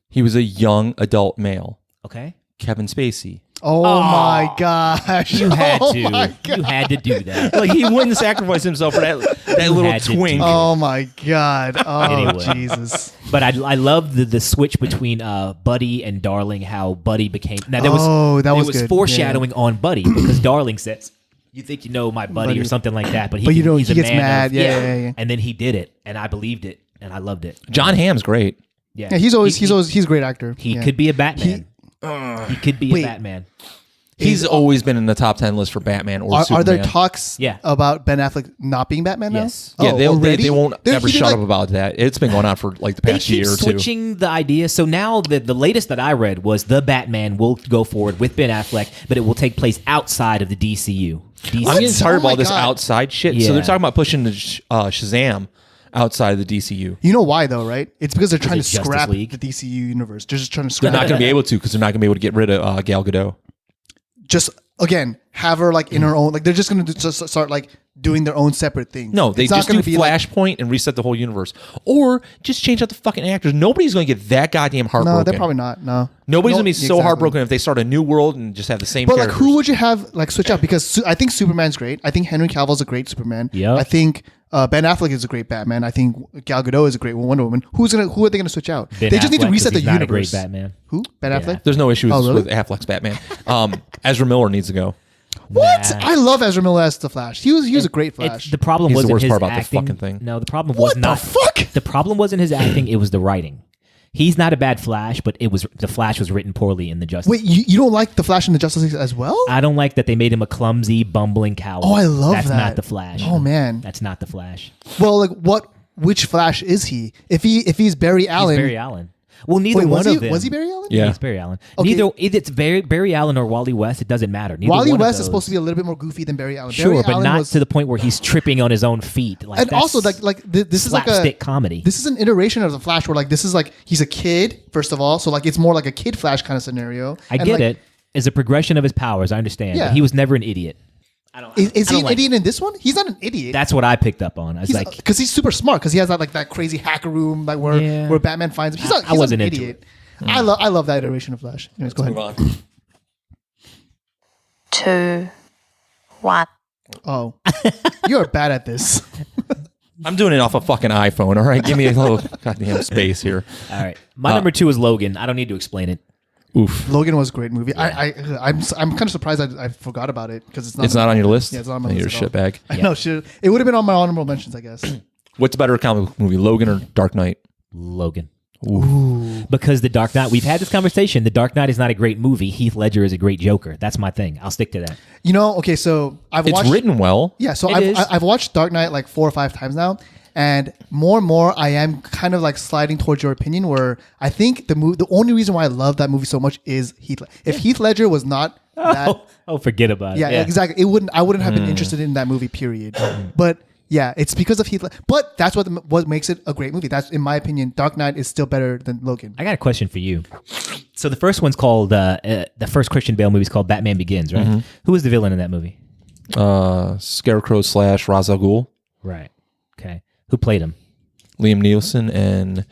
He was a young adult male. That. Okay, Kevin Spacey. Oh my gosh! you had Oh to. my God. You had to do that. Like he wouldn't sacrifice himself for that little had to do twink. that. Oh my God! Oh Anyway. Jesus! But I love the switch between Buddy and Darling. How Buddy became now there was that was good. foreshadowing on Buddy because Darling says, "You think you know my buddy," or something like that. But you don't. he's He a gets man mad. of- Yeah. And then he did it, and I believed it, and I loved it. John Hamm's great. Yeah, he's a great actor. He Yeah. could be a Batman. He could be Wait. a Batman. He's always been in the top 10 list for Batman or Are Superman. there talks Yeah. about Ben Affleck not being Batman now? Yes. Yeah, Oh, they already? won't There- ever he did, shut like- up about that. It's been going on for like the They past keep year or two. switching the idea. So now the latest that I read was the Batman will go forward with Ben Affleck, but it will take place outside of the DCU. I'm getting tired Oh of all my this God. outside shit. Yeah. So they're talking about pushing the Shazam outside of the DCU. You know why though, right? It's because they're trying to it Justice scrap League? the DCU universe. They're just trying to They're scrap. not going to be able to because they're not going to be able to get rid of Gal Gadot. Just again have her like in her own. Like they're just going to just start like doing their own separate things. No, they It's not just do gonna be like- Flashpoint and reset the whole universe. Or just change out the fucking actors. Nobody's going to get that goddamn heartbroken. No, they're probably not. No, Nobody's No, going to be so exactly. heartbroken if they start a new world and just have the same But like, characters. who would you have like switch out? Because I think Superman's great. I think Henry Cavill's a great Superman. Yep. I think Ben Affleck is a great Batman. I think Gal Gadot is a great Wonder Woman. Who are they gonna switch out? Ben they just need to Affleck, 'cause reset the he's not a universe. great Batman. Who? Ben Affleck? There's no issues Oh, really? with Affleck's Batman. Ezra Miller needs to go. What? Nah. I love Ezra Miller as the Flash. He was a great Flash. The problem He's the wasn't worst his part about the acting. fucking thing. No, the problem What was the not. fuck? The problem wasn't his acting. It was the writing. He's not a bad Flash, but the Flash was written poorly in the Justice. Wait, you don't like the Flash in the Justice League as well? I don't like that they made him a clumsy, bumbling coward. Oh, I love That's that. not the Flash. Oh man. That's not the Flash. Well, like which Flash is he? If he's Barry Allen. He's Barry Allen. Well, neither Wait, one of them. was he Barry Allen? Yeah. He's Barry Allen. Okay. Neither it's Barry Allen or Wally West. It doesn't matter. Neither Wally one of West is those. supposed to be a little bit more goofy than Barry Allen. Sure, Barry but Allen not was, to the point where he's tripping on his own feet. Like and that's also this is like slapstick a comedy. This is an iteration of the Flash where like this is like he's a kid first of all, so like it's more like a kid Flash kind of scenario. I And, get like, it. As a progression of his powers, I understand. Yeah. But he was never an idiot. Is he don't an like idiot in this one? He's not an idiot. That's what I picked up on. I was He's like, because he's super smart because he has that crazy hacker room like Yeah. where Batman finds him. He's not. I He's wasn't not an into idiot. I love that iteration of Flash. Anyways, go ahead. Move on. 2, 1. Oh, you're bad at this. I'm doing it off a fucking iPhone. All right, give me a little goddamn space here. all right. My number 2 is Logan. I don't need to explain it. Oof, Logan was a great movie. I'm kind of surprised I forgot about it because it's not. it's not on your list. Yeah, it's not on my You're a list at all. shitbag. I know. Shit. It would have been on my honorable mentions, I guess. What's a better comic book movie, Logan or Dark Knight? Logan. Because The Dark Knight, we've had this conversation. The Dark Knight is not a great movie. Heath Ledger is a great Joker. That's my thing. I'll stick to that. You know, okay, so I've It's watched. written well. Yeah, so It is. I've watched Dark Knight like 4 or 5 times now, and more I am kind of like sliding towards your opinion. Where I think the only reason why I love that movie so much is if Heath Ledger was not that. Oh, forget about Yeah, it. exactly. I wouldn't have been interested in that movie. Period. But yeah, it's because of Heath. But that's what makes it a great movie. That's in my opinion. Dark Knight is still better than Logan. I got a question for you. So the first one's called, the first Christian Bale movie is called Batman Begins, right? Who was the villain in that movie? Scarecrow / Ra's al Ghul, Right. Okay. Who played him? Liam Neeson, and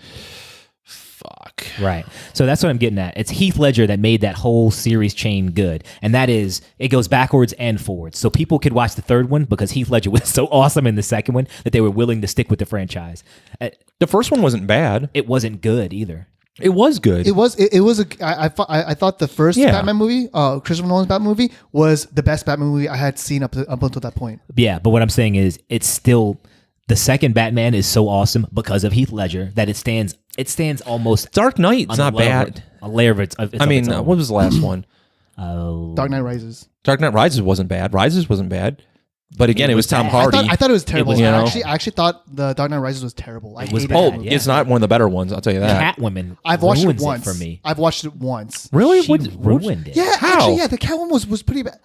fuck. Right. So that's what I'm getting at. It's Heath Ledger that made that whole series chain good. And that is, it goes backwards and forwards. So people could watch the third one because Heath Ledger was so awesome in the second one that they were willing to stick with the franchise. The first one wasn't bad. It wasn't good either. It was good. It was I thought the first Yeah. Batman movie, Christopher Nolan's Batman movie, was the best Batman movie I had seen up until that point. Yeah, but what I'm saying is it's still, the second Batman is so awesome because of Heath Ledger that it stands almost Dark Knight's on not a layer of bad. a layer of its I of mean, its own. what was the last one? Dark Knight Rises. Dark Knight Rises wasn't bad. Rises wasn't bad. But again, it was Tom Hardy. I thought it was terrible. was I actually thought the Dark Knight Rises was terrible. I hated Oh, that movie. it's not one of the better ones. I'll tell you that. Catwoman. I've watched it ruins once. for me. I've watched it once. Really? She ruined it. Yeah, How? actually, yeah. The Catwoman was pretty bad.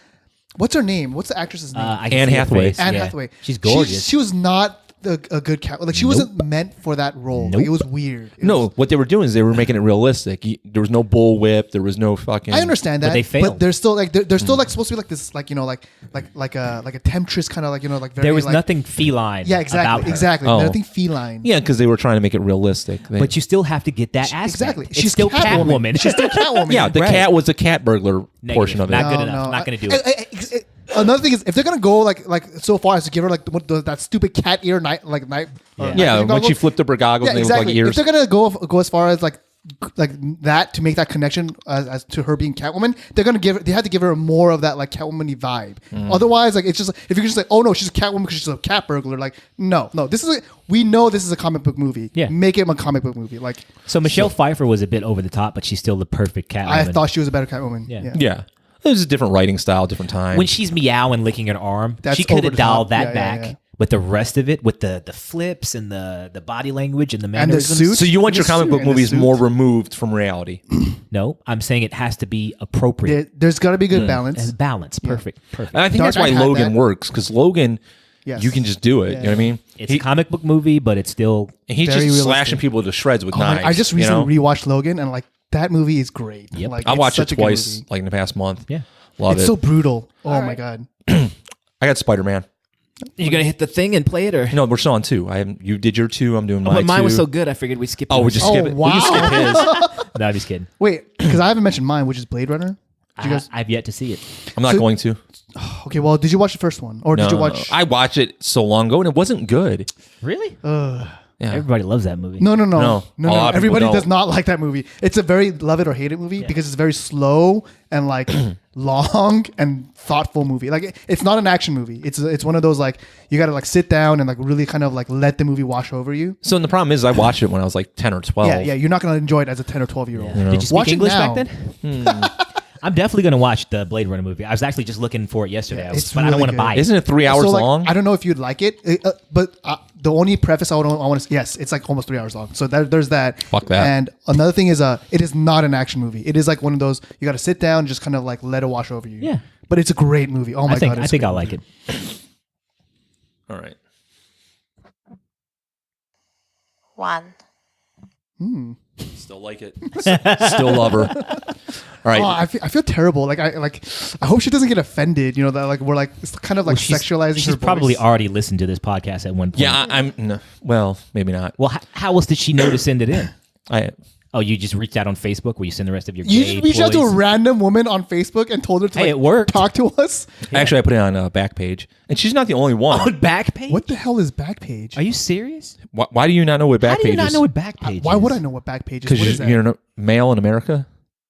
What's her name? What's the actress's name? I can Anne see her Hathaway. face. Anne Yeah. Hathaway. She's gorgeous. She was not a good cat. Like she wasn't meant for that role. Like, it was weird. It No, was- what they were doing is they were making it realistic. There was no bullwhip. There was no fucking. I understand that, they failed. but they're still like they're still like supposed to be like this, like a temptress kind of like like very. There was like, nothing feline. Yeah, about her. exactly. Oh. Nothing feline. Yeah, because they were trying to make it realistic. But you still have to get that aspect. Exactly. It's She's still Catwoman. She's still Catwoman. yeah, the Right. cat was the cat burglar portion of it. Not good enough. Not going to do it. Another thing is if they're gonna go like so far as to give her like that stupid cat ear night. Yeah, when she flipped up her goggles, Yeah, and they exactly. looked like ears. If they're gonna go as far as like that to make that connection as to her being Catwoman, they have to give her more of that like Catwoman-y vibe. Otherwise, like it's just if you're just like, oh no, she's a Catwoman because she's a cat burglar. Like no, we know this is a comic book movie. Yeah. Make it a comic book movie. Like So Michelle Pfeiffer was a bit over the top, but she's still the perfect Catwoman. I thought she was a better Catwoman. Yeah. Yeah, it was a different writing style, different time. when she's meowing, licking her arm, That's she could over have the dialed top. that Yeah, back. yeah. But the rest of it, with the flips and the body language and the And the mannerisms, suit. so you want your The comic suit book and the movies suit. more removed from reality. no, I'm saying it has to be appropriate. There's got to be good As balance. balance, perfect. And I think Dark that's why Knight had Logan that. works, because Logan, Yes. you can just do it. Yeah, You know what I mean? It's a comic book movie, but it's still And he's Very just realistic. slashing people to shreds with Oh my- knives. I just you know? recently rewatched Logan and like that movie is great. Yep. Like, I it's watched it such a good twice, movie. like in the past month. Yeah. Love It's it. so brutal. Oh my god. I got Spider-Man. You're gonna hit the thing and play it, or No, we're still on 2. You did your 2. I'm doing my but mine 2. was so good. I figured we'd skip. Oh, we yours. just skip it. We can skip his. No, I'm just kidding. Wait, because I haven't mentioned mine, which is Blade Runner. Did you guys? I've yet to see it. I'm not So- going to. Okay, well, did you watch the first one, or did you watch? I watched it so long ago and it wasn't good. Really? Yeah. Everybody loves that movie. No. No. A lot of people Everybody don't. does not like that movie. It's a very love it or hate it movie because it's very slow and like long and thoughtful movie. Like it's not an action movie. It's one of those like you got to like sit down and like really kind of like let the movie wash over you. So and the problem is I watched it when I was like 10 or 12. Yeah, you're not gonna enjoy it as a 10 or 12-year-old. Did you speak Watch it English now. back then? I'm definitely gonna watch the Blade Runner movie. I was actually just looking for it yesterday, Yeah, it's but I don't really want to good. buy it. Isn't it 3 hours So, like, long? I don't know if you'd like it, but the only preface I want to yes, it's like almost 3 hours long. So there's that. Fuck that. And another thing is it is not an action movie. It is like one of those you got to sit down and just kind of like let it wash over you. Yeah. But it's a great movie. Oh my I think god, I it's think a I'll great like it. movie. All right. 1. Still like it. Still love her. All right. Oh, I feel terrible. Like I hope she doesn't get offended. You know that like we're like it's kind of like sexualizing She's her voice. probably already listened to this podcast at one point. Yeah, I'm. No, well, maybe not. Well, how else did she know to send it in? I Oh, you just reached out on Facebook where you send the rest of your You gay just reached out to a ploys? random woman on Facebook and told her to Hey, like, it worked. talk to us. actually I put it on a back page, and she's not the only one. On Backpage? What the hell is Backpage? Are you serious? Why do you not know what back How do you page not is? know what Backpage is? Why would I know what Backpage is? Because What is that? you're a male in America.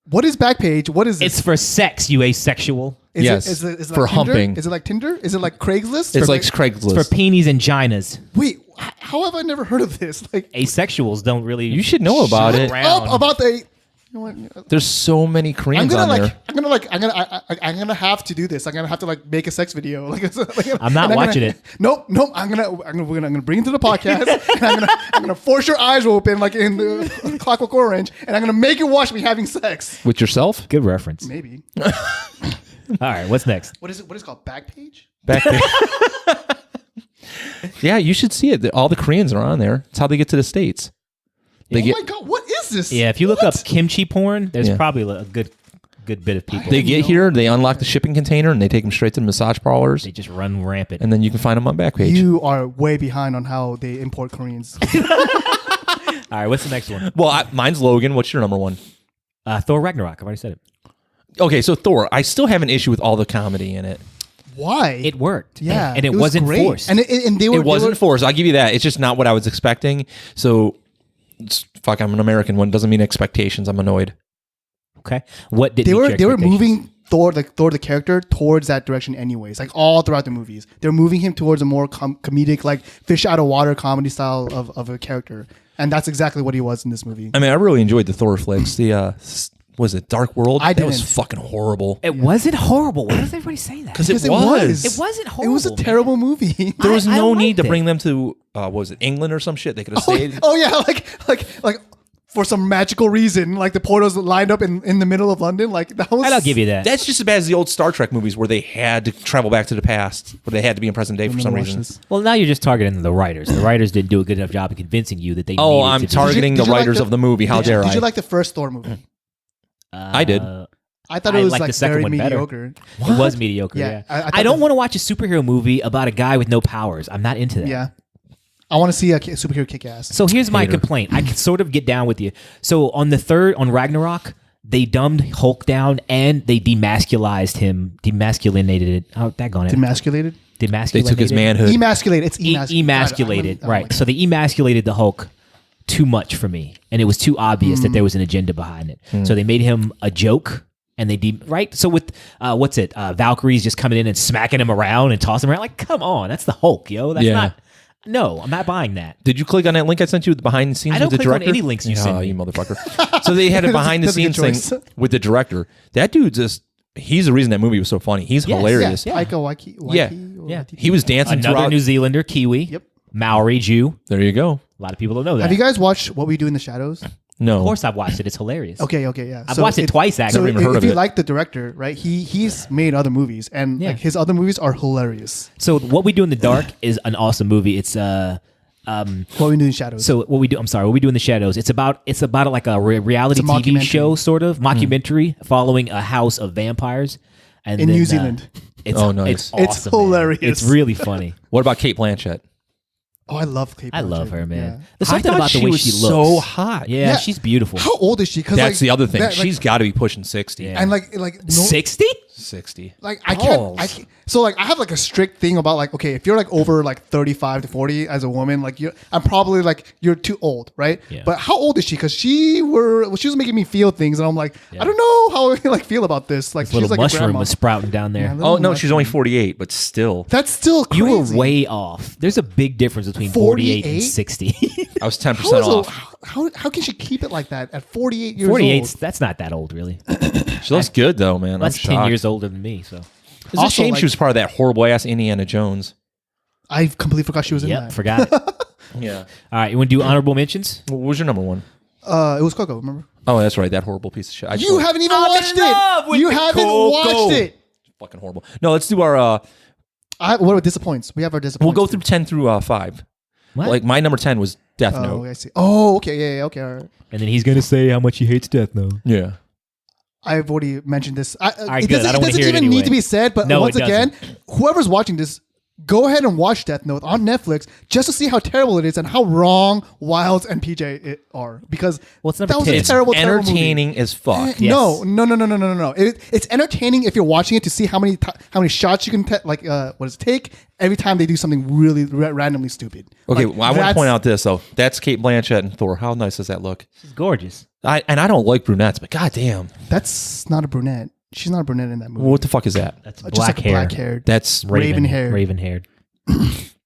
What is Backpage? What is It's for sex, you asexual. Is Yes, is it for like Tinder? humping. Is it like Tinder? Is it like Craigslist? It's Or like Craigslist. For peenies and ginas. wait, how have I never heard of this? Like Asexuals don't really. You should know about it. around. about the. You know what? There's so many I'm Koreans gonna on like. there. I'm gonna have to do this. I'm gonna have to like make a sex video. Like, I'm not watching it. Nope. We're gonna bring it to the podcast. And I'm gonna force your eyes open like in the Clockwork Orange, and I'm gonna make you watch me having sex. With yourself? Good reference. Maybe. All right, what's next? What is it? What is it called? Backpage? Back there. Yeah, you should see it. All the Koreans are on there. It's how they get to the States. They Oh get my god! What is this? Yeah, if you look up kimchi porn, there's Yeah. probably a good bit of people. they get here, they unlock the shipping container, and they take them straight to the massage parlors, They just run rampant. and then you can find them on Backpage. You are way behind on how they import Koreans. All right, what's the next one? Well, mine's Logan. What's your number one? Thor Ragnarok. I've already said it. Okay, so Thor. I still have an issue with all the comedy in it. Why? It worked. yeah, and it was wasn't great. forced. And they were It wasn't forced. I'll give you that. It's just not what I was expecting. So, fuck, I'm an American one. Doesn't mean expectations. I'm annoyed. Okay, what did they were moving Thor the character towards that direction anyways. Like all throughout the movies, they're moving him towards a more comedic, like fish out of water comedy style of a character, and that's exactly what he was in this movie. I mean, I really enjoyed the Thor flicks. The was it Dark World? I That was didn't. fucking horrible. It wasn't horrible. Why does everybody say that? Because it Because was. It wasn't It horrible. was a terrible movie. There was I no need to liked it. bring them to what was it, England or some shit? They could have stayed. Oh yeah, like for some magical reason, like the portals lined up in the middle of London. Like that was. And I'll give you that. That's just as bad as the old Star Trek movies where they had to travel back to the past, where they had to be in present day for some reason. Well, now you're just targeting the writers. The writers didn't do a good enough job of convincing you that they. Oh, needed I'm to do targeting Did the you like writers the- of the movie. How dare I? Did you like the first Thor movie? I did. I thought I it was liked like the second very one better. mediocre. It was mediocre. Yeah, Yeah, I thought I don't the- want to watch a superhero movie about a guy with no powers. I'm not into that. Yeah, I want to see a superhero kick ass. So here's my Hater. complaint. I can sort of get down with you. So on Ragnarok, they dumbed Hulk down and they demasculized him, demasculinated it. Oh, daggone it. Demasculated, Demasculinated. They took his manhood. emasculated. It's Emasculated, I don't right. like So they emasculated the Hulk too much for me. And it was too obvious that there was an agenda behind it. So they made him a joke. And they right. So with Valkyrie's just coming in and smacking him around and tossing him around. Like, come on, that's the Hulk, yo. That's Yeah. not. No, I'm not buying that. Did you click on that link I sent you with the behind the scenes I don't with the click on director? any links you send me. You motherfucker. So they had a behind the That's a good scenes thing choice. with the director. That dude he's the reason that movie was so funny. He's Yes, hilarious. yeah. Taika Waititi. Yeah. Yeah. He was dancing Another throughout. New Zealander, Kiwi. Yep. Maori, Jew. There you go. A lot of people don't know that. Have you guys watched What We Do in the Shadows? No. Of course, I've watched it. It's hilarious. Okay, yeah. I've watched it twice, actually. So Never even heard if of you it. like the director, right? He's made other movies, and Yeah. like his other movies are hilarious. So what we do in the dark is an awesome movie. It's What We Do in the Shadows. so what we do. I'm sorry. What we do in the shadows. It's about like a reality It's a TV mockumentary. show, sort of mockumentary, following a house of vampires. And In then, New Zealand. It's, Oh, nice. It's awesome. It's man. hilarious. It's really funny. What about Kate Blanchett? Oh, I love Kate I love Blanchett. her, man. Yeah. There's I something thought about the she way was she so looks. hot. Yeah, Yeah. she's beautiful. How old is she? Because That's the other thing. that, like, She's got to be pushing 60. Yeah. and like no, 60? 60. like I can't, Balls. so like I have like a strict thing about like, okay, if you're like over like 35 to 40 as a woman, like I'm probably like you're too old, right? Yeah. But how old is she? Because she was making me feel things, and I'm like, I don't know how I like feel about this. Like Little she's like a mushroom grandma. was sprouting down there. Yeah, Oh, little no, she's only mushroom. 48, but still. That's still crazy. You were way off. There's a big difference between 48 and 48? 60. I was 10% How, is off. how can she keep it like that at 48 years 48, old? that's not that old, really. She looks good, though, man. That's I'm 10 shocked. years older than me. So, It's a Also, shame like- she was part of that horrible ass Indiana Jones. I completely forgot she was in yep, that. forgot it. All Yeah. right, you want to do honorable mentions? What was your number one? It was CoCo, remember? Oh, that's right. That horrible piece of shit. I just You thought- haven't even I'm in watched love it. with You the haven't CoCo. watched it. Fucking horrible. No, let's do our. What are disappoints? We have our disappoints. We'll go through 10 through 5. What? Like my number 10 was Death Oh, Note. I see. Oh, okay, yeah, okay. All right. And then he's going to say how much he hates Death Note. Yeah. I've already mentioned this. right, It good. I doesn't, don't it wanna doesn't hear it even anyway. need to be said, but No, once it again, whoever's watching this, go ahead and watch Death Note on Netflix just to see how terrible it is and how wrong Wilds and PJ are. Because Well, it's number that was 10. a It's terrible, terrible movie. Entertaining as fuck. Yes. No. It's entertaining if you're watching it to see how many shots you can take every time they do something really randomly stupid. Okay, Like, well, I want to that's- point out this, though. That's Kate Blanchett and Thor. How nice does that look? She's gorgeous. I don't like brunettes, but goddamn. That's not a brunette. She's not a brunette in that movie. What the fuck is that? That's Just black like hair. black haired. That's Raven-haired. Raven-haired.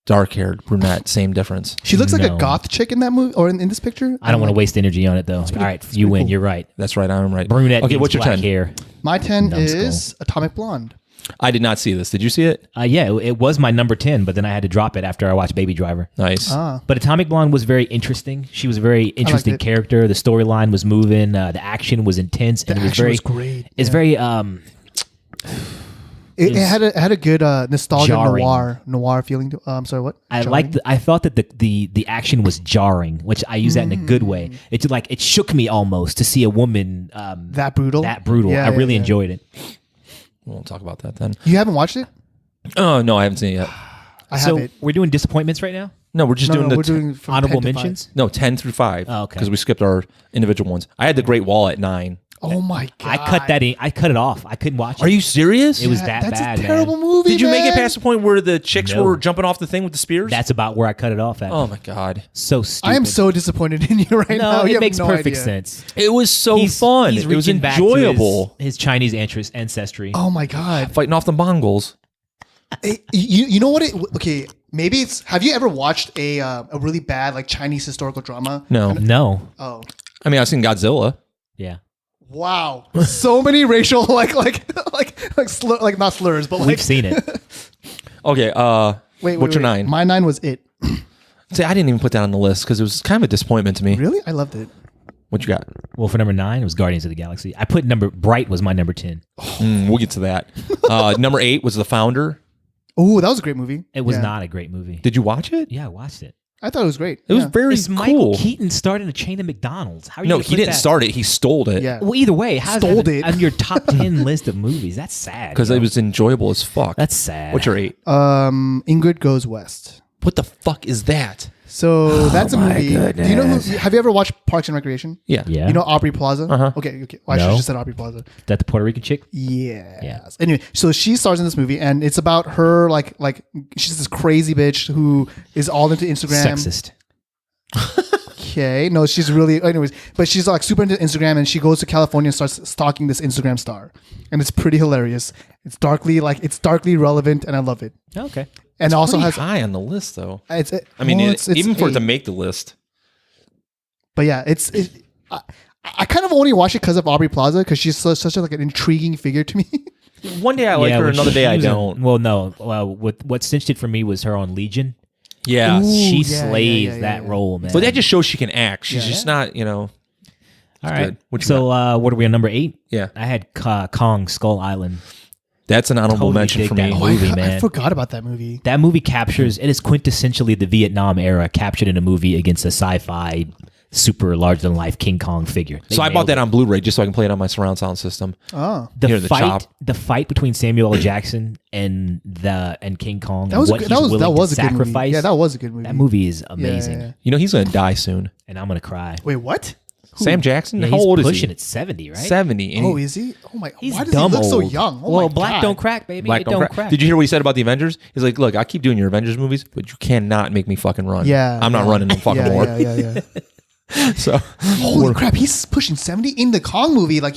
dark-haired brunette. Same difference. She looks like No. a goth chick in that movie or in this picture. I don't want to waste energy on it, though. All right, you pretty win. cool. You're right. That's right. I'm right. Brunette Okay, means what's your black 10? hair. My 10 Numbskull. is Atomic Blonde. I did not see this. Did you see it? Yeah, it was my number 10, but then I had to drop it after I watched Baby Driver. Nice. But Atomic Blonde was very interesting. She was a very interesting it. character. The storyline was moving. The action was intense, and The it was action very was great. It's Yeah. very It had a good nostalgia jarring. noir feeling. I'm sorry, what? I Jarring? liked. I thought that the action was jarring, which I use that in a good way. It's like it shook me almost to see a woman that brutal. that brutal. Yeah, I really yeah. enjoyed it. We won't talk about that then. You haven't watched it? Oh, no, I haven't seen it yet. I So have it. we're doing disappointments right now. No, we're just No, doing no, the we're doing from Honorable 10 to 5. mentions. no 10 through 5. Oh, okay. Because we skipped our individual ones. I had the Great Wall at 9. Oh my god! I cut that. I cut it off. I couldn't watch it. Are you serious? It was that That's bad, a terrible man. movie. Did you make it man. past the point where the chicks No. were jumping off the thing with the spears? That's about where I cut it off at. oh my god. So stupid. I am so disappointed in you right now. No, You it have makes no perfect idea. sense. It was so fun. He's It was reaching back to enjoyable. his Chinese ancestry. Oh my god! Fighting off the Mongols. You know what? Okay, maybe it's. Have you ever watched a really bad like Chinese historical drama? No. No. Oh, I mean, I've seen Godzilla. Yeah. Wow, so many racial like not slurs, but like We've seen it. Okay. What's your 9? My 9 was It. See, I didn't even put that on the list because it was kind of a disappointment to me. Really, I loved it. What you got? Well, for number 9, it was Guardians of the Galaxy. I put Bright was my number 10. We'll get to that. Number 8 was The Founder. Oh, that was a great movie. It was Yeah. not a great movie. Did you watch it? Yeah, I watched it. I thought it was great. It was very Is cool. Michael Keaton starting a chain of McDonald's? How are you No, gonna he put didn't that- start it. He stole it. Yeah. Well, either way, how's Stole that it. on your top 10 list of movies? That's sad. Because yo. it was enjoyable as fuck. That's sad. What's your 8? Ingrid Goes West. What the fuck is that? So that's a my movie. Do you know who? Have you ever watched Parks and Recreation? Yeah. Yeah. You know Aubrey Plaza? Uh-huh. Okay. Well, I should No. have just said Aubrey Plaza. Is that the Puerto Rican chick? Yeah. Anyway, so she stars in this movie, and it's about her like she's this crazy bitch who is all into Instagram. Sexist. Okay, no, she's really. Anyways, but she's like super into Instagram, and she goes to California and starts stalking this Instagram star, and it's pretty hilarious. It's darkly relevant, and I love it. Okay. And it also Pretty has. high on the list, though. It's. I mean, well, even for it to 8. make the list. But yeah, I kind of only watch it because of Aubrey Plaza because she's such a, like an intriguing figure to me. One day I like her, when another day I was in- don't. Well, no. What cinched it for me was her on Legion. Yeah. Ooh, She yeah, slays yeah, that yeah. role, man. But that just shows she can act. She's Yeah. just not, all right. good. What you So what are we on number 8? Yeah. I had Kong Skull Island. That's an honorable Totally mention dig for that me. movie. I man. forgot about that movie. That movie captures, it is quintessentially the Vietnam era captured in a movie against a sci-fi super larger than life King Kong figure. They So I bought nailed that it. on Blu-ray just so I can play it on my surround sound system. Oh, Hear the chop. The fight between Samuel L. Jackson and King Kong. that was and what that he's was willing to a good movie. sacrifice. Yeah, that was a good movie. That movie is Yeah, amazing, yeah. You know, he's going to die soon. and I'm gonna cry. Wait, what? Sam Jackson? Yeah, How he's old is pushing he? at 70, right? 70. and Oh, he- is he? Oh my! He's Why does dumb he look so old. young? Oh well, my black God. don't crack, baby. Black it don't don't crack. crack. Did you hear what he said about the Avengers? He's like, look, I keep doing your Avengers movies, but you cannot make me fucking run. Yeah, I'm not yeah. running no fucking more. Yeah. So, Holy crap! He's pushing 70 in the Kong movie. Like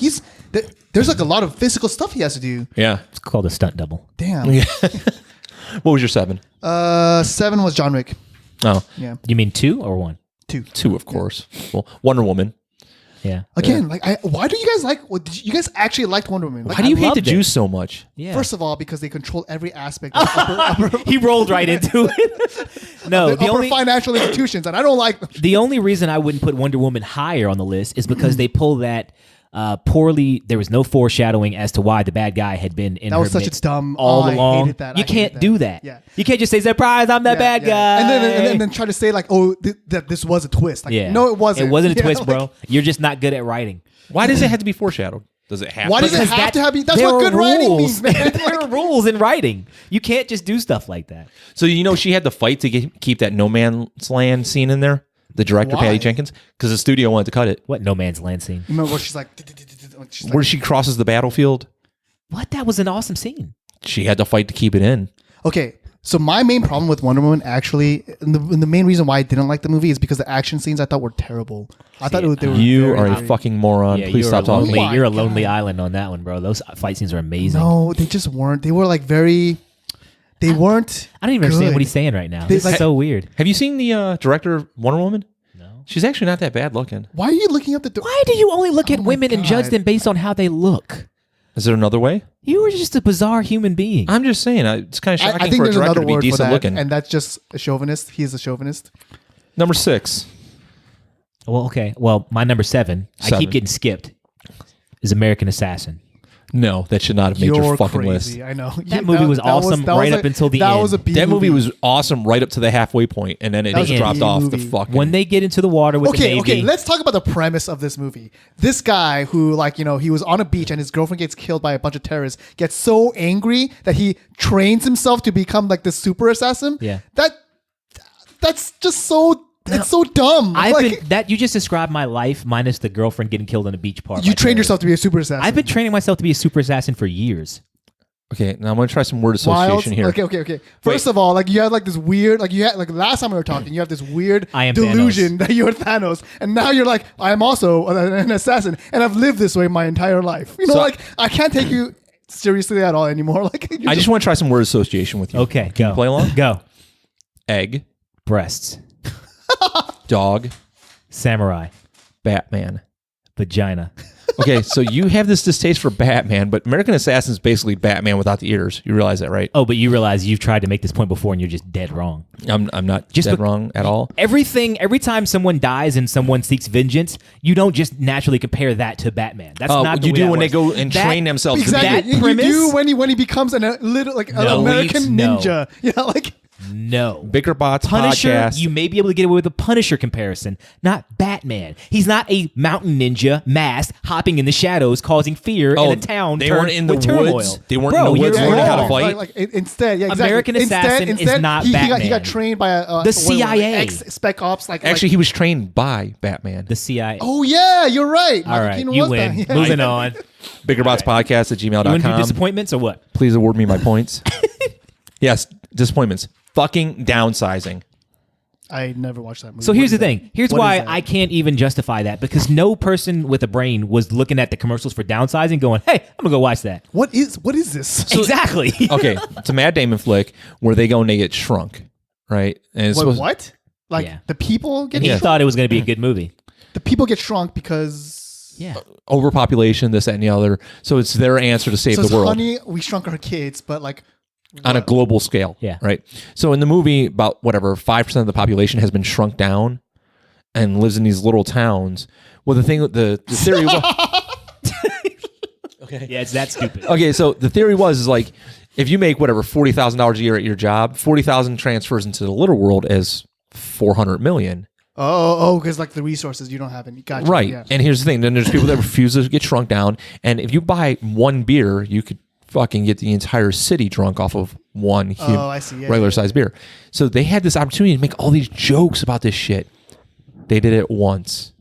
there's like a lot of physical stuff he has to do. yeah. It's called a stunt double. Damn. What was your 7? 7 was John Wick. Oh, Yeah, You mean 2 or 1? 2. 2, of course. Well, Wonder Woman. Yeah. Again, why do you guys like? Did you guys actually liked Wonder Woman? Like, Why do you hate loved the it. Jews so much? Yeah. First of all, because they control every aspect of upper he rolled right into it. No, the only financial institutions, and I don't like them. the only reason I wouldn't put Wonder Woman higher on the list is because they pull that poorly. There was no foreshadowing as to why the bad guy had been in That her was such a midst dumb. all I along. hated that. You I can't hated do that. Yeah. You can't just say surprise. I'm the bad guy. And then try to say like, oh, that this was a twist. Like, yeah, no, it wasn't. It wasn't a Yeah, twist, like, bro. You're just not good at writing. Why does it have to be foreshadowed? Does it have Why to? does it Because have to have? That's there what are good writing rules. means, man. There are rules in writing. You can't just do stuff like that. So, you know, she had to fight to keep that No Man's Land scene in there? The director, Why? Patty Jenkins? Because the studio wanted to cut it. What No Man's Land scene? Remember where she's like, she's like, Where she crosses the battlefield, What? That was an awesome scene. she had to fight to keep it in. okay. So my main problem with Wonder Woman, actually, and the main reason why I didn't like the movie is because the action scenes I thought were terrible. I thought they were You very, are a very- fucking moron. Yeah, Please you're stop a talking. lonely, Oh my you're a lonely God. island on that one, bro. Those fight scenes are amazing. No, they just weren't. They were like very. They weren't. I don't even understand good. what he's saying right now. They, This like- is so weird. Have you seen the director of Wonder Woman? No. She's actually not that bad looking. Why are you looking up the? Why do you only look at my women and judge God. them based on how they look? Is there another way? You were just a bizarre human being. I'm just saying. It's kind of shocking I think for a there's director another to be word for decent that, looking. and that's just a chauvinist. He is a chauvinist. Number 6. Well, okay. Well, my number 7, I 7. keep getting skipped, is American Assassin. No, that should not have made your You're fucking crazy. list. I know That movie was awesome right up until the that end. was a B That movie was awesome right up to the halfway point, and then it That was just a dropped B off the movie. fucking. When they get into the water with the Okay, Navy. okay. Let's talk about the premise of this movie. This guy who, like, you know, he was on a beach and his girlfriend gets killed by a bunch of terrorists, gets so angry that he trains himself to become like this super assassin. Yeah. That's just so. It's so dumb. I've like, been that you just described my life minus the girlfriend getting killed on a beach park. you by trained terrorists. yourself to be a super assassin. I've been training myself to be a super assassin for years. Okay, now I'm gonna try some word Wild. association here. Okay. First of all, like you had like this weird, like you had like last time we were talking, you have this weird I am delusion that you're Thanos, and now you're like, I am also an assassin, and I've lived this way my entire life. You know, So- like I can't take you seriously at all anymore. Like you're I just want to try some word association with you. Okay, Can go. you play along? Go. Egg, Breasts. dog, Samurai. Batman. Vagina. Okay, so you have this distaste for Batman, but American Assassin is basically Batman without the ears. You realize that, right? Oh, but you realize you've tried to make this point before and you're just dead wrong. I'm not Just dead wrong at all. Every time someone dies and someone seeks vengeance, you don't just naturally compare that to Batman. That's not the you way do that when they works. go and That- train themselves. Exactly. That You premise- do when he becomes an American no. ninja. Yeah, like No. Bicker Bots Punisher, podcast. you may be able to get away with a Punisher comparison, not Batman. He's not a mountain ninja masked, hopping in the shadows, causing fear in a town. They weren't in the with woods. turmoil. They weren't Bro, in the woods you're learning how to wrong. fight. Like instead, yeah, exactly. American Assassin is not he got Batman. trained by The CIA. ex-spec ops. Actually, he was trained by Batman. The CIA. oh yeah, you're right. All Michael right, Keaton you was win. that. Yeah. Moving on. Bickerbots podcast at You want to do gmail.com. disappointments or what? Please award me my points. Yes, disappointments. Fucking downsizing. I never watched that movie. So here's What the is that? thing. Here's What why is that? I can't even justify that, because no person with a brain was looking at the commercials for downsizing going, hey, I'm going to go watch that. What is this? Exactly. Okay, it's a Matt Damon flick where they go and they get shrunk, right? And it's supposed- What? Like Yeah. the people get He shrunk? thought it was going to be a good movie. The people get shrunk because Yeah. overpopulation, this, that, and the other. So it's their answer to save so the it's world honey, we shrunk our kids, but like on a global scale. Yeah. Right. So in the movie, about 5% of the population has been shrunk down and lives in these little towns. Well, the theory okay. Yeah, it's that stupid. Okay, so the theory is like if you make $40,000 a year at your job, 40,000 transfers into the little world as 400 million. because like the resources you don't have any. Gotcha. Right. Yeah. And here's the thing, then there's people that refuse to get shrunk down, and if you buy one beer, you could fucking get the entire city drunk off of one I see. Yeah, regular sized beer. So they had this opportunity to make all these jokes about this shit. They did it once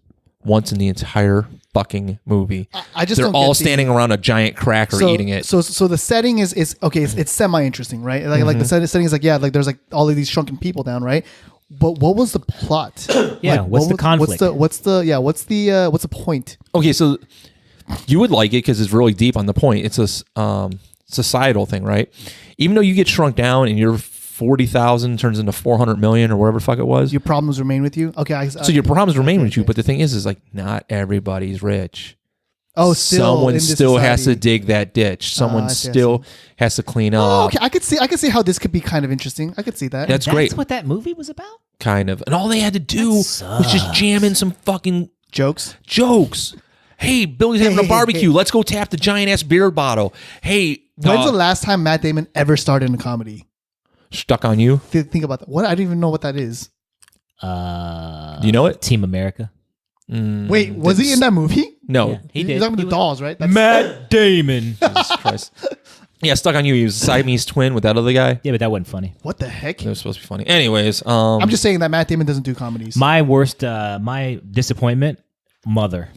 in the entire fucking movie. I just They're don't all get the- standing around a giant cracker eating it. So the setting is okay. It's semi interesting, right? Like the setting is like there's like all of these shrunken people down, right? But what was the plot? Yeah, Like, what's the conflict? What's the point? Okay, so you would like it because it's really deep on the point. It's a societal thing, right? Even though you get shrunk down and your 40,000 turns into 400 million or whatever the fuck it was, Your problems remain with you. Okay. so your problems remain with you. But the thing is like not everybody's rich. still Someone in this still has to society. dig that ditch. Someone I see. still has to clean Oh, up. okay. I could see how this could be kind of interesting. I could see that. That's great, what that movie was about? kind of. And all they had to do was just jam in some fucking Jokes. jokes. Hey, Billy's having Hey, a barbecue. hey. Let's go tap the giant ass beer bottle. Hey, When's the last time Matt Damon ever starred in a comedy? Stuck on You? Think about that. What? I don't even know what that is. Do you know it? Team America. Wait, was he in that movie? No. Yeah, he You're did. talking about He the was- dolls, right? That's- Matt Damon. Jesus Christ. Yeah, Stuck on You. He was a Siamese twin with that other guy. Yeah, but that wasn't funny. What the heck? It was supposed to be funny. Anyways, I'm just saying that Matt Damon doesn't do comedies. My disappointment, Mother.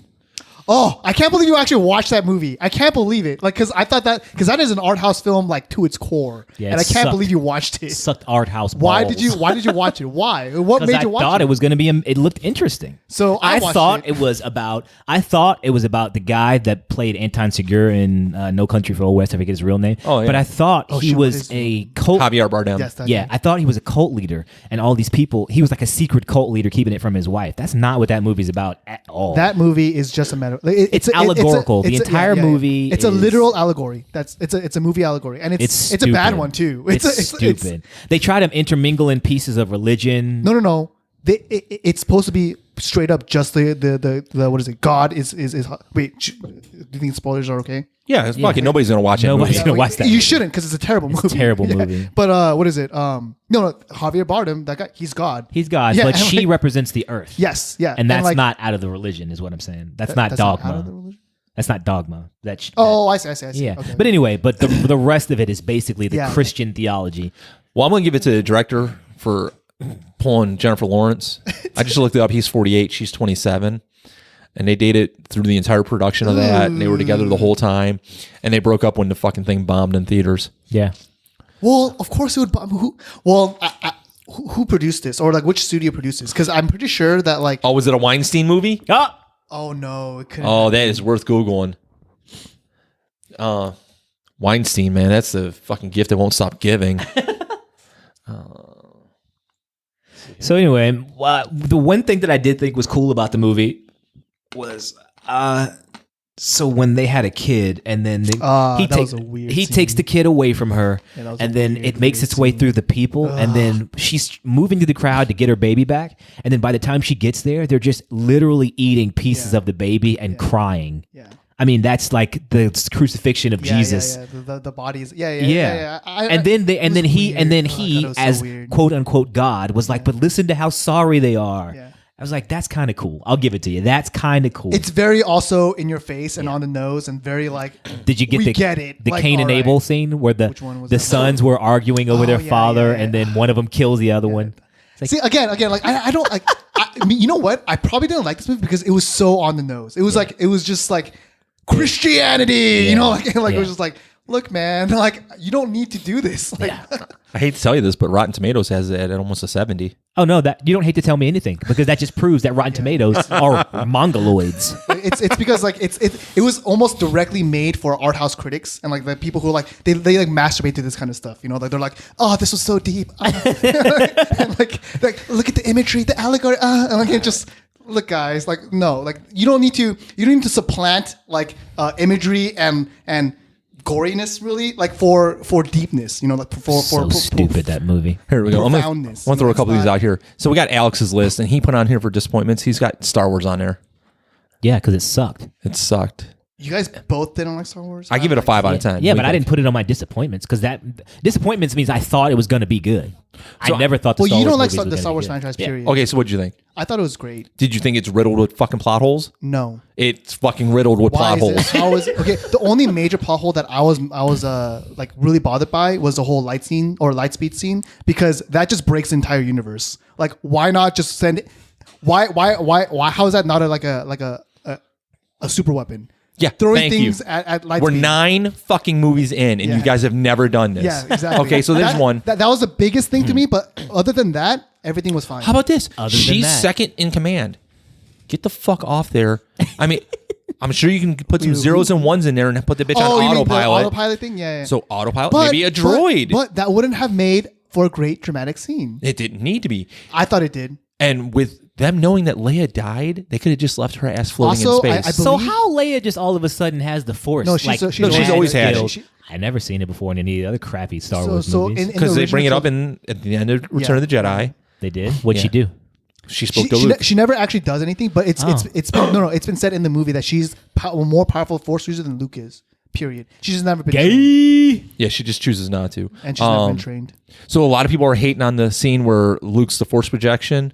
Oh, I can't believe you actually watched that movie. I can't believe it. Like, because that is an art house film, like to its core. Yeah, and I it can't sucked. believe you watched it. Sucked art house. Why balls. did you watch it? Why? What Because made I you watch thought it? it was going to be. It looked interesting. So I watched thought it. it was about. I thought it was about the guy that played Anton Segura in No Country for Old West. I forget his real name. Oh, yeah. But I thought he shit, what was is- a cult. Javier Bardem. Yes, that's Yeah, it. I thought he was a cult leader, and all these people. He was like a secret cult leader, keeping it from his wife. That's not what that movie's about at all. That movie is just a matter. It's allegorical. The entire movie It's a is- literal allegory. It's a movie allegory, and it's a bad stupid. one too. It's stupid. They try to intermingle in pieces of religion. No. It's supposed to be straight up just the what is it? God is. Wait, do you think spoilers are okay? Yeah, it's fucking nobody's going to watch it. Nobody's gonna watch that. You movie. shouldn't because it's a terrible movie. a terrible movie. But what is it? No, Javier Bardem. That guy, he's God. He's God, Yeah, but and she like- represents the earth. Yes, yeah, And that's like, not out of the religion, is what I'm saying. That's not that's dogma. out of the religion? That's not dogma. That Oh, I see. yeah. Okay. But anyway, but the rest of it is basically the Yeah. Christian theology. Well, I'm going to give it to the director for pulling Jennifer Lawrence. I just looked it up. He's 48. She's 27. And they dated through the entire production of that. And they were together the whole time. And they broke up when the fucking thing bombed in theaters. Yeah. Well, of course it would. Who produced this, or like which studio produced this? Because I'm pretty sure that like. Oh, was it a Weinstein movie? Ah! Oh no, it couldn't. Oh, that is worth Googling. Weinstein, man, that's the fucking gift that won't stop giving. So anyway, the one thing that I did think was cool about the movie was So when they had a kid, and then that was a weird he scene. takes the kid away from her, Yeah, that was a and then weird, it makes weird its way scene. through the people, and then she's moving through the crowd to get her baby back, and then by the time she gets there, they're just literally eating pieces of the baby and crying. Yeah. I mean, that's like the crucifixion of Jesus. Yeah. The bodies. Yeah. And then he thought it was so as weird. quote unquote God was like, but listen to how sorry they are. Yeah. I was like, that's kind of cool. I'll give it to you. That's kind of cool. It's very also in your face and on the nose and very like. Did you get we get it. the Like, Cain and all right. Abel scene where Which one was the that? sons were arguing over their yeah, father, yeah, and then one of them kills the other one? It's like, See again, like I don't like. I mean, you know what? I probably didn't like this movie because it was so on the nose. It was like it was just like Christianity, you know, like it was just like, look, man, like you don't need to do this. Like, I hate to tell you this, but Rotten Tomatoes has it at almost a 70. oh no, that you don't hate to tell me anything because that just proves that Rotten Tomatoes are mongoloids. it's because like it was almost directly made for art house critics and like the people who like they like masturbate to this kind of stuff, you know, like they're like, oh, this was so deep, and like look at the imagery, the allegory, and like it just. Look, guys, like no, like you don't need to supplant like imagery and goriness really, like for deepness, you know, like for Stupid that movie. Here we go. I'm gonna profoundness, throw you know, a couple of it's these not- out here. So we got Alex's list, and he put on here for disappointments. He's got Star Wars on there. Yeah, because it sucked. It sucked. You guys both didn't like Star Wars. I give it a 5 out of 10. Yeah, We but I could- didn't put it on my disappointments because that disappointments means I thought it was going to be good. So- I never thought the Well, Star you Wars don't like movies were the gonna Star be Wars good. franchise, Yeah. period. Okay, so what'd you think? I thought it was great. Did you think it's riddled with fucking plot holes? No. It's fucking riddled with Why plot is holes. it? How is it? Okay, the only major plot hole that I was like really bothered by was the whole light scene or light speed scene because that just breaks the entire universe. Like, why not just send it? Why? How is that not a super weapon? Yeah, Throwing thank things you. at light We're speed. 9 fucking movies in, and Yeah. you guys have never done this. Yeah, exactly. Okay, so there's That- one. That was the biggest thing to me, but other than that, everything was fine. How about this? Other than She's that. second in command. Get the fuck off there. I mean, I'm sure you can put some Wait, zeros and ones in there and put the bitch you on mean the autopilot. autopilot thing? Yeah. So autopilot, maybe a droid. But that wouldn't have made for a great dramatic scene. It didn't need to be. I thought it did. And with them knowing that Leia died, they could have just left her ass floating Also, in I space. believe- So how Leia just all of a sudden has the Force? No, she's always had it. I never seen it before in any of the other crappy Star So- Wars so movies. in- Because the they bring it original up at the end of Return Yeah. of the Jedi. they did. What'd she Yeah. do? She spoke She, to she, Luke. ne- she never actually does anything, but it's been said in the movie that she's a more powerful Force user than Luke is. Period. She's just never been trained, Gay. Yeah, she just chooses not to. and she's never been trained. So a lot of people are hating on the scene where Luke's the Force projection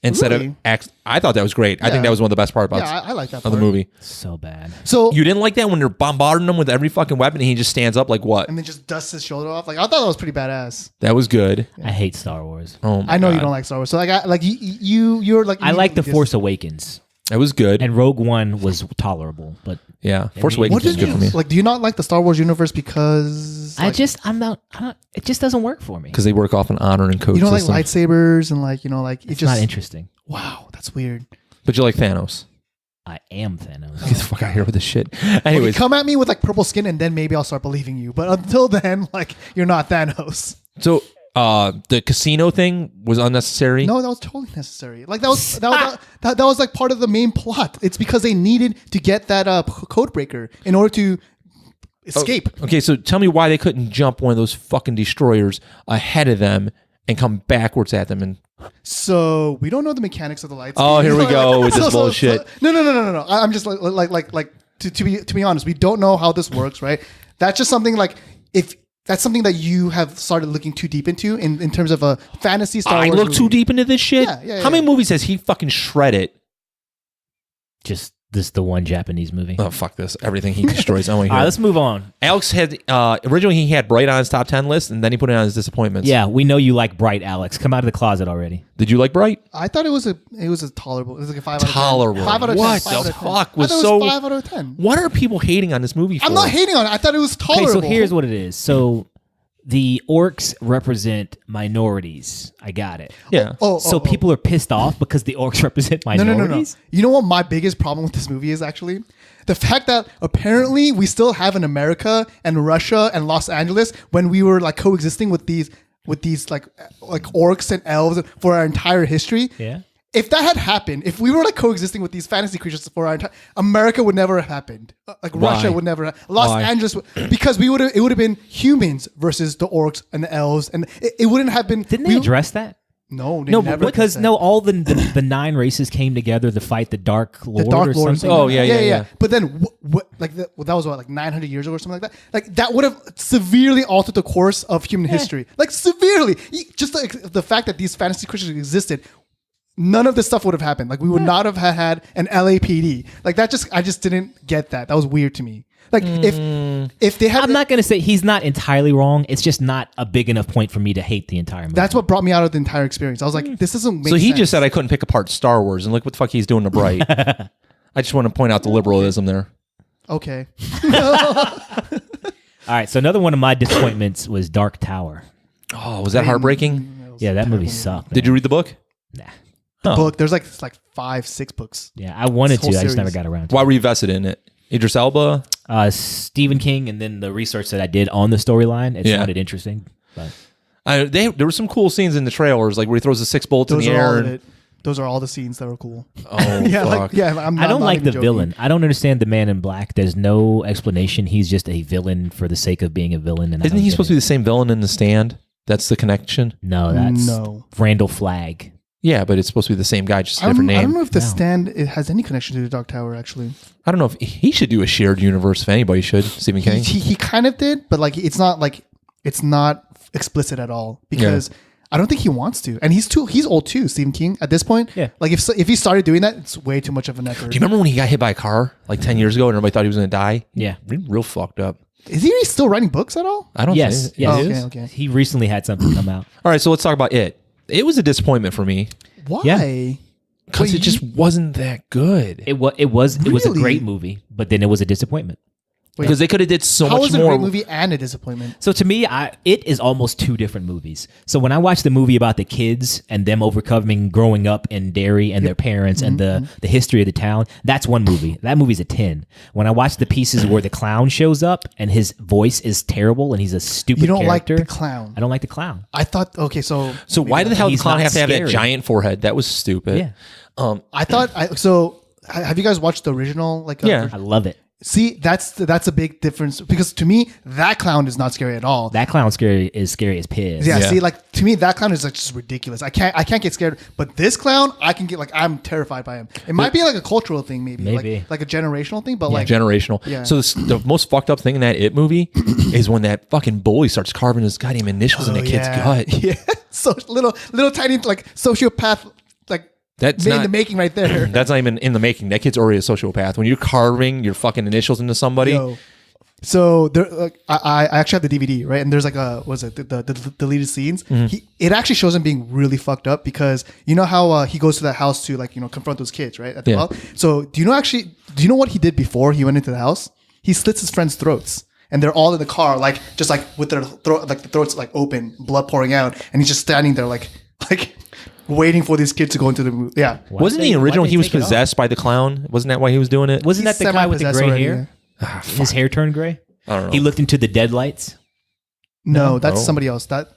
instead Really? of I thought that was great. I think Yeah. that was one of the best parts Yeah, I like that of the part. movie. So bad. So You didn't like that when they're bombarding him with every fucking weapon and he just stands up like what? and then just dusts his shoulder off. Like I thought that was pretty badass. That was good. I hate Star Wars. Oh my I know you God. don't like Star Wars, so like you're like I like The immediately Force Awakens, That was good. and Rogue One was tolerable, but Yeah, Force What Awakens What was did good you for me like? Do you not like the Star Wars universe because like, I'm not. It just doesn't work for me. because they work off an honor and code you don't system. like lightsabers and like you know like it It's just not interesting. wow, that's weird. But you like Thanos. I am Thanos. Get the fuck out of here with this shit. Okay, Anyways, come at me with like purple skin and then maybe I'll start believing you. But until then, like you're not Thanos. so the casino thing was unnecessary. No, that was totally necessary. Like that was like part of the main plot. It's because they needed to get that code breaker in order to escape. Okay, so tell me why they couldn't jump one of those fucking destroyers ahead of them and come backwards at them and So we don't know the mechanics of the lights. Oh, here we go with this bullshit. No. I'm just like to be honest, we don't know how this works, right? That's just something like if that's something that you have started looking too deep into in terms of a fantasy Star I Wars look movie. too deep into this shit. Yeah, How many movies has he fucking shredded? Just this the one Japanese movie. Oh fuck this! Everything he destroys. I want to All hear. right, it. let's move on. Alex had originally he had Bright on his top 10 list, and then he put it on his disappointments. Yeah, we know you like Bright, Alex. Come out of the closet already. Did you like Bright? I thought it was a tolerable. It was like a 5 out of 10. Tolerable. 5 out of 10. What 5 out the of 10. fuck was I thought so? it was 5 out of 10. What are people hating on this movie for? I'm not hating on it. I thought it was Okay, tolerable. so here's what it is. So the orcs represent minorities. I got it. Yeah. So people are pissed off because the orcs represent No. minorities? You know what my biggest problem with this movie is actually? The fact that apparently we still have in America and Russia and Los Angeles when we were like coexisting with these like orcs and elves for our entire history. Yeah. if that had happened, if we were like coexisting with these fantasy creatures for our entire, America would never have happened. Like Russia would never have, Los Angeles, because it would have been humans versus the orcs and the elves, and it wouldn't have been. Didn't they address that? No, they No, never because addressed that. all the 9 races came together to fight the Dark Lord The Dark or Lord. something. Oh, yeah. But then, what like that was what, like 900 years ago or something like that. Like that would have severely altered the course of human history. Like severely, just like the fact that these fantasy creatures existed. None of this stuff would have happened. Like we would not have had an LAPD. Like that I just didn't get that. That was weird to me. Like if they had, I'm not going to say he's not entirely wrong. It's just not a big enough point for me to hate the entire movie. that's what brought me out of the entire experience. I was like, this doesn't make So he sense. just said I couldn't pick apart Star Wars, and look what the fuck he's doing to Bright. I just want to point out the liberalism there. Okay. All right, so another one of my disappointments was Dark Tower. Oh, was that heartbreaking? Yeah, that movie sucked. Did you read the book? Nah. Oh. Book. There's like 5-6 books. Yeah, I wanted This to. whole I just never series. got around to Why were you vested in it? Idris Elba? it. Stephen King, and then the research that I did on the storyline, it sounded interesting. But There were some cool scenes in the trailers, like where he throws the 6 bullets Those in the are all air. of it. Those are all the scenes that were cool. Oh, Yeah, fuck. like I'm not, I don't not like even the joking. villain. I don't understand the Man in Black. There's no explanation. He's just a villain for the sake of being a villain. And Isn't he supposed to be the same villain in The Stand? That's the connection? No, that's No. Randall Flagg. Yeah, but it's supposed to be the same guy, just a I different don't name. know if the No. Stand it has any connection to the Dark Tower. Actually, I don't know if he should do a shared universe, if anybody should. Stephen King. he kind of did, but like it's not explicit at all because I don't think he wants to, and he's old too. Stephen King at this point, Yeah. Like if he started doing that, it's way too much of an effort. Do you remember when he got hit by a car like 10 years ago and everybody thought he was going to die? Yeah. Real fucked up. Is he still writing books at all? I don't Yes, think yes. Oh, it okay, is. okay. He recently had something come out. All right, so let's talk about it. It was a disappointment for me Why? Yeah. because it just wasn't that good. It was a Really? great movie, but then it was a disappointment. Because they could have did so How much was it a more. great movie and a disappointment? So to me, it is almost 2 different movies. So when I watch the movie about the kids and them overcoming growing up in Derry and their parents and the history of the town, that's one movie. That movie's a 10. When I watch the pieces where the clown shows up and his voice is terrible and he's a stupid You don't character, like the clown. I don't like the clown. I thought okay, so Why did the hell He's the clown not have to have that scary. giant forehead? That was stupid. Yeah. I thought so. Have you guys watched the original? Like Yeah. I love it. See, that's a big difference because to me that clown is not scary at all. That clown is scary as piss. Yeah, Yeah. see, like to me that clown is like just ridiculous. I can't get scared, but this clown I can get like I'm terrified by him. It might be like a cultural thing, maybe. Maybe. like a generational thing, but like Generational. Yeah. So the most fucked up thing in that It movie is when that fucking bully starts carving his goddamn initials in the kid's gut. Yeah, so little tiny like sociopath like That's in not the making right there. That's not even in the making. That kid's already a sociopath. When you're carving your fucking initials into somebody, Yo. So there, I actually have the DVD, right? And there's like the deleted scenes. It actually shows him being really fucked up because you know how he goes to that house to like confront those kids, right? At the Yeah. well. So do you know what he did before he went into the house? He slits his friends' throats. And they're all in the car, like just like with their throat, like the throats like open, blood pouring out, and he's just standing there, like waiting for these kids to go into the movie. Yeah, wasn't Why'd the they- original why'd they he was take it off? possessed by the clown? Wasn't that why he was doing it? Wasn't He's that the guy with the semi-possessed gray already, hair? yeah. His hair turned gray? I don't know. He looked into the deadlights No, that's Oh. somebody else. That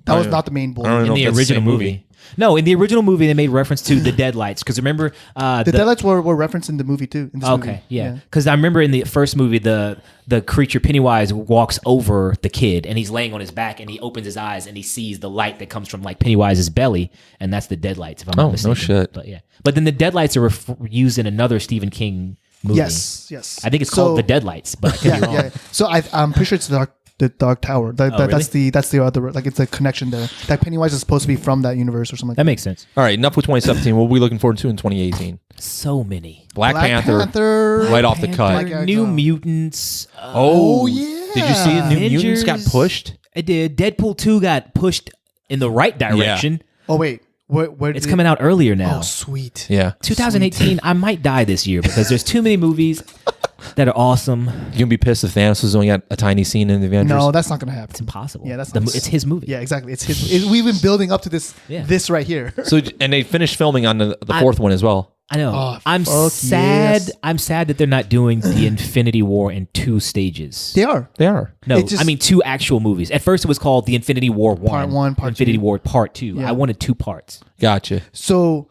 was not the main boy. I don't in know the if that's the original same movie. No, in the original movie, they made reference to the deadlights. Because remember, The deadlights were referenced in the movie too. In this okay, movie. yeah. Because I remember in the first movie, the creature Pennywise walks over the kid, and he's laying on his back, and he opens his eyes, and he sees the light that comes from like Pennywise's belly, and that's the deadlights. If I'm Oh, not no mistaken. shit. But yeah, but then the deadlights are used in another Stephen King movie. Yes. I think it's called the Deadlights, but I could be wrong. Yeah. So I'm pretty sure it's the Dark Tower. That's the other like it's a connection there. That Pennywise is supposed to be from that universe or something. That makes sense. All right, enough with 2017. What are we looking forward to in 2018? So many. Black Panther, right off the cut. Panther. New Mutants. Oh, yeah. Did you see it? New Mutants got Avengers. pushed? It did. Deadpool 2 got pushed in the right direction. Oh wait, where It's coming out earlier now. Oh sweet. Yeah. 2018, I might die this year because there's too many movies that are awesome. You gonna be pissed if Thanos has only got a tiny scene in the Avengers? No, that's not gonna happen. It's impossible. Yeah, that's it's his movie. Yeah, exactly. It's his. We've been building up to this. Yeah. This right here. So and they finished filming on the fourth one as well. I know. Oh, I'm fuck sad. yes. I'm sad that they're not doing the Infinity War in 2 stages. They are. They are. No, It just- I mean 2 actual movies. At first, it was called the Infinity War 1. Part 1, Part Infinity 2. War Part 2. Yeah. I wanted 2 parts. Gotcha. So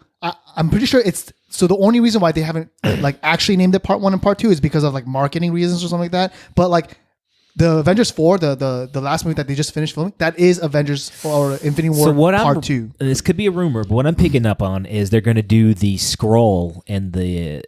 I'm pretty sure it's so. The only reason why they haven't like actually named it Part 1 and Part 2 is because of like marketing reasons or something like that. But like the Avengers 4, the last movie that they just finished filming, that is Avengers or Infinity War Part 2. This could be a rumor, but what I'm picking up on is they're going to do the scroll and the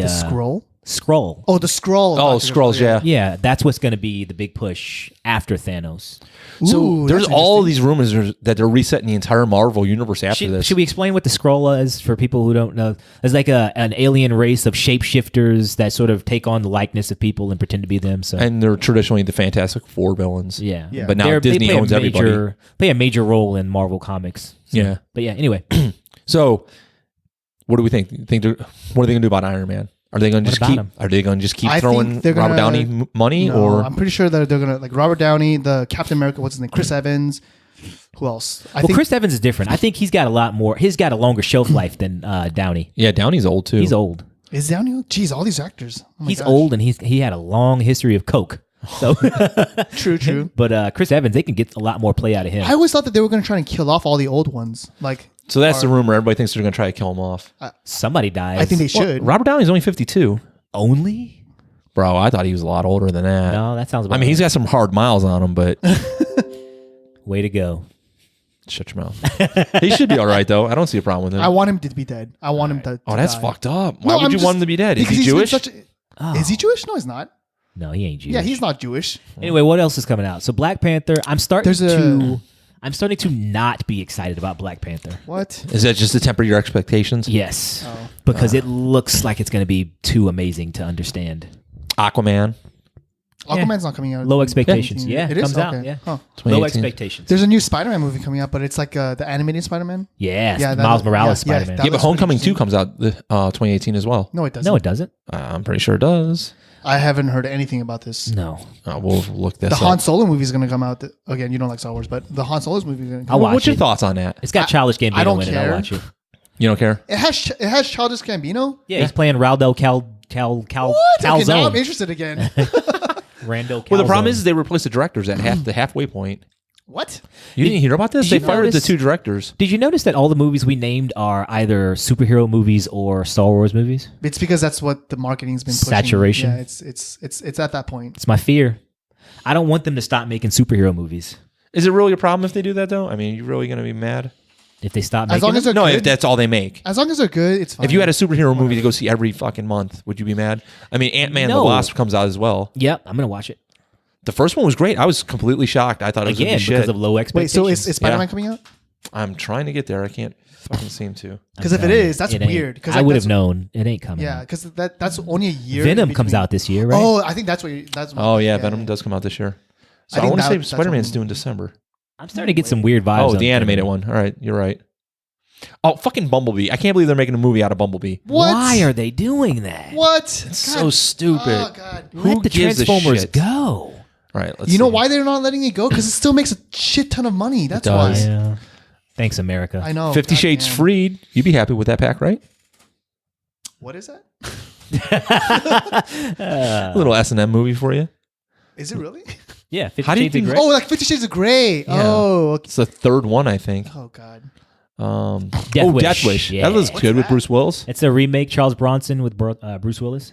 Scroll. Scroll. Oh, the scroll. Oh, scrolls, yeah. Yeah, that's what's going to be the big push after Thanos. So Ooh, there's that's all interesting. these rumors that they're resetting the entire Marvel universe after this. Should we explain what the scroll is for people who don't know? It's like an alien race of shapeshifters that sort of take on the likeness of people and pretend to be them. So And they're traditionally the Fantastic Four villains. yeah. But now Disney owns everybody. Play a major role in Marvel comics. So, Yeah. But yeah, anyway. So what do we think? What are they going to do about Iron Man? Are they going to What just about keep? him? Are they going to just keep I throwing think they're Robert gonna- Downey money, No, or I'm pretty sure that they're gonna like Robert Downey, the Captain America. What's his name? Chris Evans. Who else? I think Chris Evans is different. I think he's got a lot more. He's got a longer shelf life than Downey. yeah, Downey's old too. He's old. is Downey. Jeez, all these actors. Oh my He's gosh. old, and he had a long history of coke. So, True. but Chris Evans, they can get a lot more play out of him. I always thought that they were gonna try and kill off all the old ones. Like So that's the rumor. Everybody thinks they're going to try to kill him off. Somebody dies. I think they should. Robert Downey's only 52. only. Bro, I thought he was a lot older than that. No, that sounds. About I mean, he's got some hard miles on him, but way to go. shut your mouth. He should be all right, though. I don't see a problem with him. I want him to be dead. I want him to. Oh, that's die. fucked up. Why No, would I'm you just- want him to be dead? Is because he he's been Jewish? such a- Is he Jewish? No, he's not. No, he ain't Jewish. Yeah, he's not Jewish. Anyway, what else is coming out? So Black Panther. I'm starting to not be excited about Black Panther. What? Is that just to temper your expectations? Yes, Oh. because it looks like it's going to be too amazing to understand. Aquaman. Aquaman's not coming out. Low expectations. Yeah, it it is comes out. Okay. Yeah, Huh. low 2018. expectations. There's a new Spider-Man movie coming out, but it's like the animated Spider-Man. Yes, Yeah, that- Miles Morales yeah, yeah, Spider-Man. that- Yeah, but looks pretty Homecoming 2 interesting. comes out 2018 as well. No, it doesn't. No, it doesn't. I'm pretty sure it does. I haven't heard anything about this. No, We'll look this The up. Han Solo movie is going to come out. Again, you don't like Star Wars, but the Han Solo's movie is going to I'll come out. watch What's your it. thoughts on that? It's got Childish Gambino I don't in it. care. I'll watch it. You don't care? It has Childish Gambino. Yeah, he's playing Raldell What? Okay, now I'm Calzone. interested again. Randall Calzone. Well, the problem is they replaced the directors at the halfway point. What? You didn't hear about this? did They you fired the notice- 2 directors. Did you notice that all the movies we named are either superhero movies or Star Wars movies? It's because that's what the marketing's been pushing. Saturation. Yeah, it's at that point. It's my fear. I don't want them to stop making superhero movies. Is it really a problem if they do that, though? I mean, are you really going to be mad? If they stop making As long as them? they're No, good, if that's all they make. as long as they're good, it's fine. If you had a superhero movie to go see every fucking month, would you be mad? I mean, Ant-Man and the No. Wasp comes out as well. Yep, I'm gonna watch it The first one was great. I was completely shocked. I thought it was going again to be because shit. of low wait, expectations. so is Spider-Man Yeah. coming out? I'm trying to get there. I can't fucking seem to. Because if it is, that's It ain't. weird. Because I would have known it ain't coming. Yeah, out. because that's only a year. Venom in comes between. out this year, right? Oh, I think that's what. That's. Oh, yeah, Venom does come out this year. So I I, think want to say that's Spider-Man's what- due in December. I'm starting to get some weird vibes. Oh, on the animated Venom. one. All right, you're right. Oh, fucking Bumblebee. I can't believe they're making a movie out of Bumblebee. What? Why are they doing that? What? It's so stupid. Oh God. Let the gives a Transformers shit? go. All right, let's You know see. why they're not letting it go? Because it still makes a shit ton of money. That's why. does. Yeah. Thanks, America. I know. 50 God Shades damn. Freed. You'd be happy with that pack, right? What is that? A little S&M movie for you. Is it really? Yeah, 50 How do you Shades of think- Grey. Oh, like 50 Shades of Grey. Yeah. Oh, okay. It's the third one, I think. Oh God. Death Wish. Death Wish. Yeah. That looks What's good with that? Bruce Willis. It's a remake, Charles Bronson with Bruce Willis.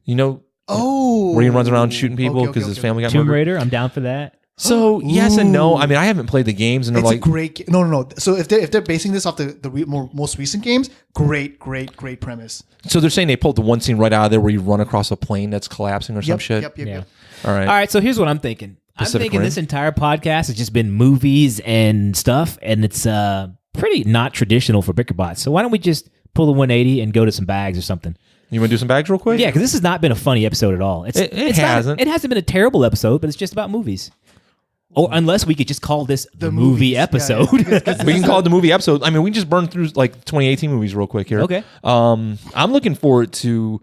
You know, Oh. where he runs around shooting people Okay, because okay, his okay. family got Tomb murdered. Raider, I'm down for that. So yes and no. Ooh. I mean, I haven't played the games, and they're It's like, a great. No. So if they're basing this off the most recent games, great premise. so they're saying they pulled the one scene right out of there where you run across a plane that's collapsing or some Yep. shit. Yep. Yeah. All right. All right, so here's what I'm thinking. Pacific I'm thinking Rim? this entire podcast has just been movies and stuff, and it's pretty not traditional for Bicker Bots. So why don't we just pull the 180 and go to some bags or something? You want to do some bags real quick? Yeah, because this has not been a funny episode at all. It's, It it's not- hasn't. It hasn't been a terrible episode, but it's just about movies. Or unless we could just call this the movie movies. Yeah, episode. yeah. We can call it the movie episode. I mean, we just burned through like 2018 movies real quick here. Okay. I'm looking forward to,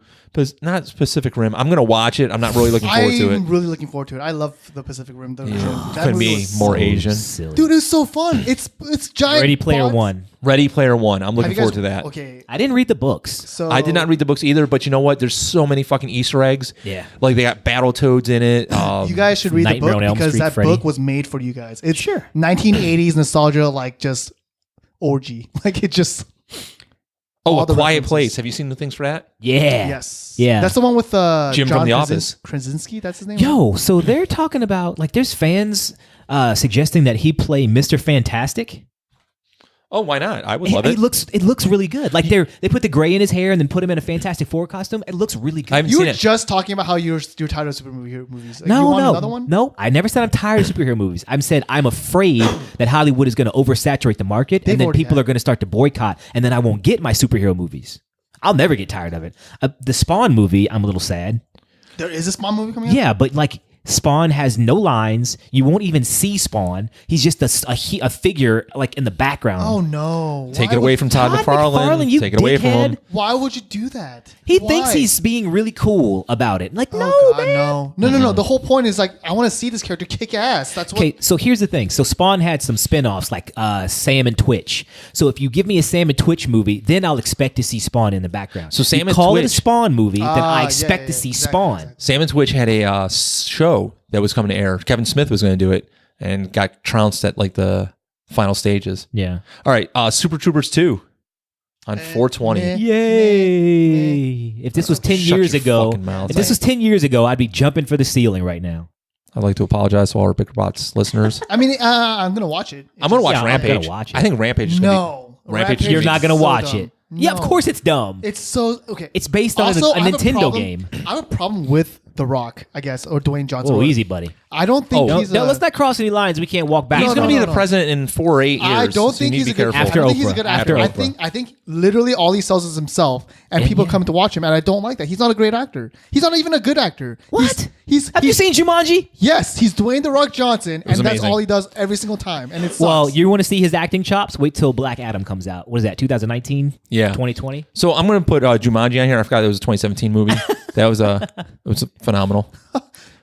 not Pacific Rim. I'm gonna watch it. I'm not really looking forward to it. I'm really looking forward to it. I love the Pacific Rim. That Couldn't movie be was more so- Asian. Silly. Dude, it's so fun. It's giant. Ready Player bots. One. Ready Player One. I'm Have looking you forward guys- to that. Okay. I didn't read the books. So I did not read the books either, but you know what? There's so many fucking Easter eggs. Yeah. Like they got Battletoads in it. You guys should read the Nightmare book on Elm because Street, that Freddy. book was made for you guys. It's Sure. 1980s nostalgia, like just orgy. Like it just. Oh, all A the Quiet references. Place. Have you seen the things for that? Yeah. Yes. Yeah. That's the one with Jim John from The Office. Krasinski. That's his name. Yo, so they're talking about like there's fans suggesting that he play Mr. Fantastic. Oh, why not? I would love it. It looks really good. Like they put the gray in his hair and then put him in a Fantastic Four costume. It looks really good. I haven't You seen were it. just talking about how you're tired of superhero movies. Like, No, you want no, another one? no. I never said I'm tired of superhero movies. I'm said I'm afraid that Hollywood is going to oversaturate the market, They've and then already people have. are going to start to boycott, and then I won't get my superhero movies. I'll never get tired of it. The Spawn movie, I'm a little sad. There is a Spawn movie coming out? Yeah, but like Spawn has no lines. You won't even see Spawn. He's just a figure like in the background. Oh, no. Take Why it away would- from Todd Todd McFarlane. McFarlane, you Take it away from him. dickhead. Why would you do that? He Why? thinks he's being really cool about it. Like, Oh, no, God, man. no. The whole point is like, I want to see this character kick ass. That's what. Okay, so here's the thing. So Spawn had some spin-offs like Sam and Twitch. So if you give me a Sam and Twitch movie, then I'll expect to see Spawn in the background. So Sam you and call it a Twitch- Spawn movie, then I yeah, expect yeah, to see exactly, Spawn. exactly. Sam and Twitch had a show that was coming to air. Kevin Smith was going to do it and got trounced at like the final stages. Yeah. All right, Super Troopers 2 on 420. meh. Yay! If this was 10 Shut years your ago, fucking mouth. if this was 10 years ago, I'd be jumping for the ceiling right now. I'd like to apologize to all our Bicker Bots listeners. I mean, I'm going to watch it. I'm going to watch Yeah, I'm Rampage. gonna watch it. I think Rampage is going to No. be... Rampage is You're You're gonna not be- going to so watch dumb. it. Yeah, of No. course it's dumb. It's so okay. It's based on Also, a I have Nintendo problem- game. I have a problem with The Rock, I guess, or Dwayne Johnson. Oh, or- easy, buddy. I don't think No, he's. let's not cross any lines. We can't walk back. He's No, going to no, be no. the president in 4 or 8 years. I don't so think you he's need a to be good. careful. I After don't think he's a Oprah. good After actor. Oprah. I think literally all he sells is himself, and people come to watch him, and I don't like that. He's not a great actor. He's not even a good actor. What? He's Have you seen Jumanji? Yes, he's Dwayne the Rock Johnson, and was that's amazing. all he does every single time, and it's Well, you want to see his acting chops? Wait till Black Adam comes out. What is that? 2019? Yeah. 2020? So I'm going to put Jumanji on here. I forgot it was a 2017 movie. That was it was phenomenal.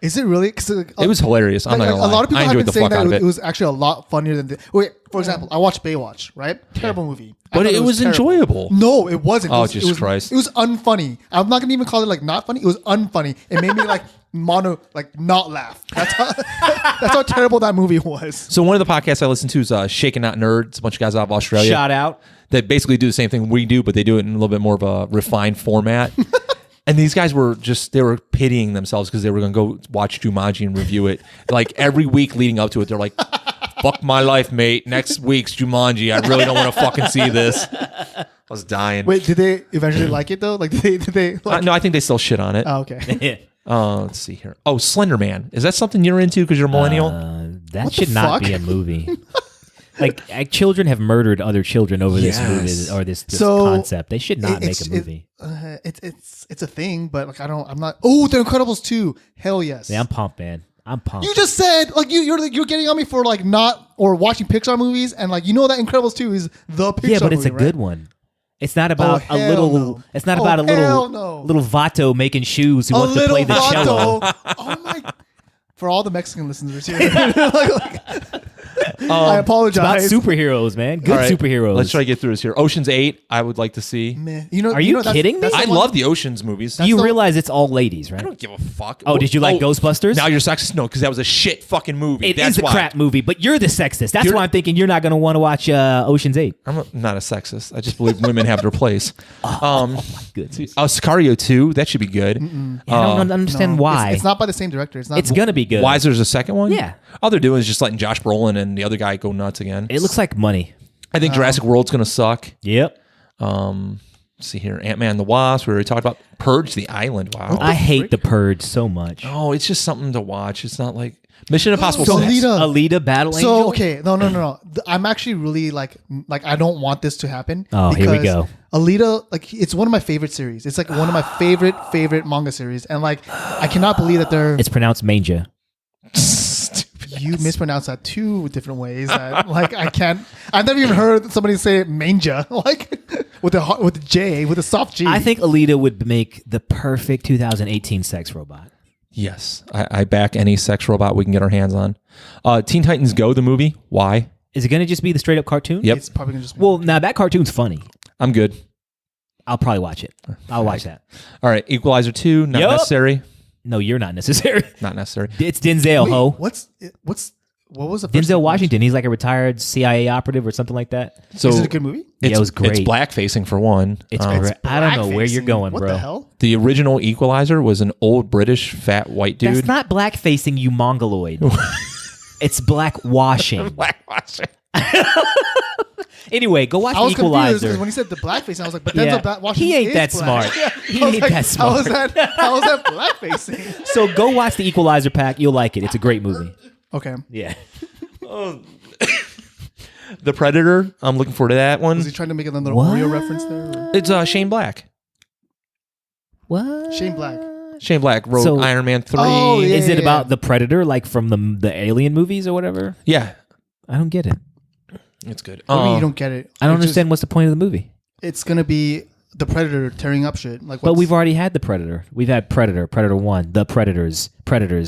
Is it really? 'Cause, It was hilarious. I'm not like, going to lie. a lot of people I have enjoyed been the saying fuck out of that it. it was actually a lot funnier than. Wait, for example, I watched Baywatch. Right, terrible movie. I But thought it was terrible. enjoyable. No, it wasn't. Oh, it was, Jesus it was, Christ. It was unfunny. I'm not gonna even call it like not funny. It was unfunny. It made me like not laugh. That's how terrible that movie was. So one of the podcasts I listen to is Shaken Not Nerd. It's a bunch of guys out of Australia. Shout out. That basically do the same thing we do, but they do it in a little bit more of a refined format. And these guys were they were pitying themselves because they were going to go watch Jumanji and review it. Like every week leading up to it, they're like, fuck my life, mate. Next week's Jumanji. I really don't want to fucking see this. I was dying. Wait, did they eventually like it though? Like did they like? No, I think they still shit on it. Oh, okay. Let's see here. Oh, Slender Man. Is that something you're into because you're a millennial? That What the should not fuck? be a movie. Like children have murdered other children over this Yes. movie or this So, concept. They should not make a movie. It's a thing, but like I'm not. Oh, The Incredibles 2. Hell yes. Yeah, I'm pumped, man. I'm pumped. You just said like you're getting on me for like not or watching Pixar movies, and like you know that Incredibles 2 is the Pixar. yeah, but it's a movie, good right? one. It's not about a hell little. no. It's not Oh, about a hell little no. little Vato making shoes who A wants to little play the cello. Vato. Oh my! For all the Mexican listeners here, I apologize. It's about superheroes, man. Good All right, superheroes. Let's try to get through this here. Ocean's 8, I would like to see. Meh. Are you that's- kidding me? that's the I one- love the Ocean's movies. you the- realize it's all ladies, right? I don't give a fuck. Oh, did you like Ghostbusters? Now you're sexist? No, because that was a shit fucking movie. It That's is a why. crap movie, but you're the sexist. That's You're- why I'm thinking you're not going to want to watch Ocean's 8. I'm not a sexist. I just believe women have their place. Good. Sicario 2, that should be good. I don't understand No, why. It's not by the same director. It's not. It's going to be good. Why is there's a second one? Yeah. All they're doing is just letting Josh Brolin and the other guy go nuts again. It looks like money. I think Jurassic World's going to suck. Yep. Let's see here. Ant-Man and the Wasp. We already talked about Purge the Island. Wow. I hate The Purge so much. Oh, it's just something to watch. It's not like Mission Impossible So 6. Alita- Alita Battle So Angel? okay, no. I'm actually really like I don't want this to happen. Oh, here we because go. Alita, like it's one of my favorite series. It's like one of my favorite manga series, and like I cannot believe that they're It's pronounced manja. you mispronounced that two different ways. That like I can't. I've never even heard somebody say manja like with the J with a soft G. I think Alita would make the perfect 2018 sex robot. Yes. I back any sex robot we can get our hands on. Teen Titans Go, the movie. Why? Is it going to just be the straight up cartoon? Yep. It's probably gonna just be Well, now that cartoon's funny. I'm good. I'll probably watch it. I'll watch that. All right. Equalizer 2, not Yup. necessary. No, you're not necessary. Not necessary. It's Denzel, Wait, ho. what's What was the first Denzel one? Washington. He's like a retired CIA operative or something like that. So Is it a good movie? Yeah, it was great. It's black facing for one. It's great. I don't know where you're Blackfacing. going, What bro. the hell? The original Equalizer was an old British fat white dude. That's not black facing, you mongoloid. It's black washing. Blackwashing. Anyway, go watch I The was confused Equalizer. because when he said the blackface, I was like, but Yeah. Denzel Washington He ain't is that black. smart. He I was ain't like, that smart. How was that blackfacing? So go watch The Equalizer, Pack. You'll like it. It's a great movie. Okay. Yeah. The Predator. I'm looking forward to that one. Was he trying to make another What? Oreo reference there? Or? It's Shane Black. What? Shane Black. Shane Black wrote So- Iron Man 3. Oh, yeah. Is it about the Predator, like from the Alien movies or whatever? Yeah. I don't get it. It's good. Maybe you don't get it. I don't It's just- understand what's the point of the movie. It's gonna be the Predator tearing up shit. Like, But what's- we've already had the Predator. We've had Predator, Predator 1, The Predators.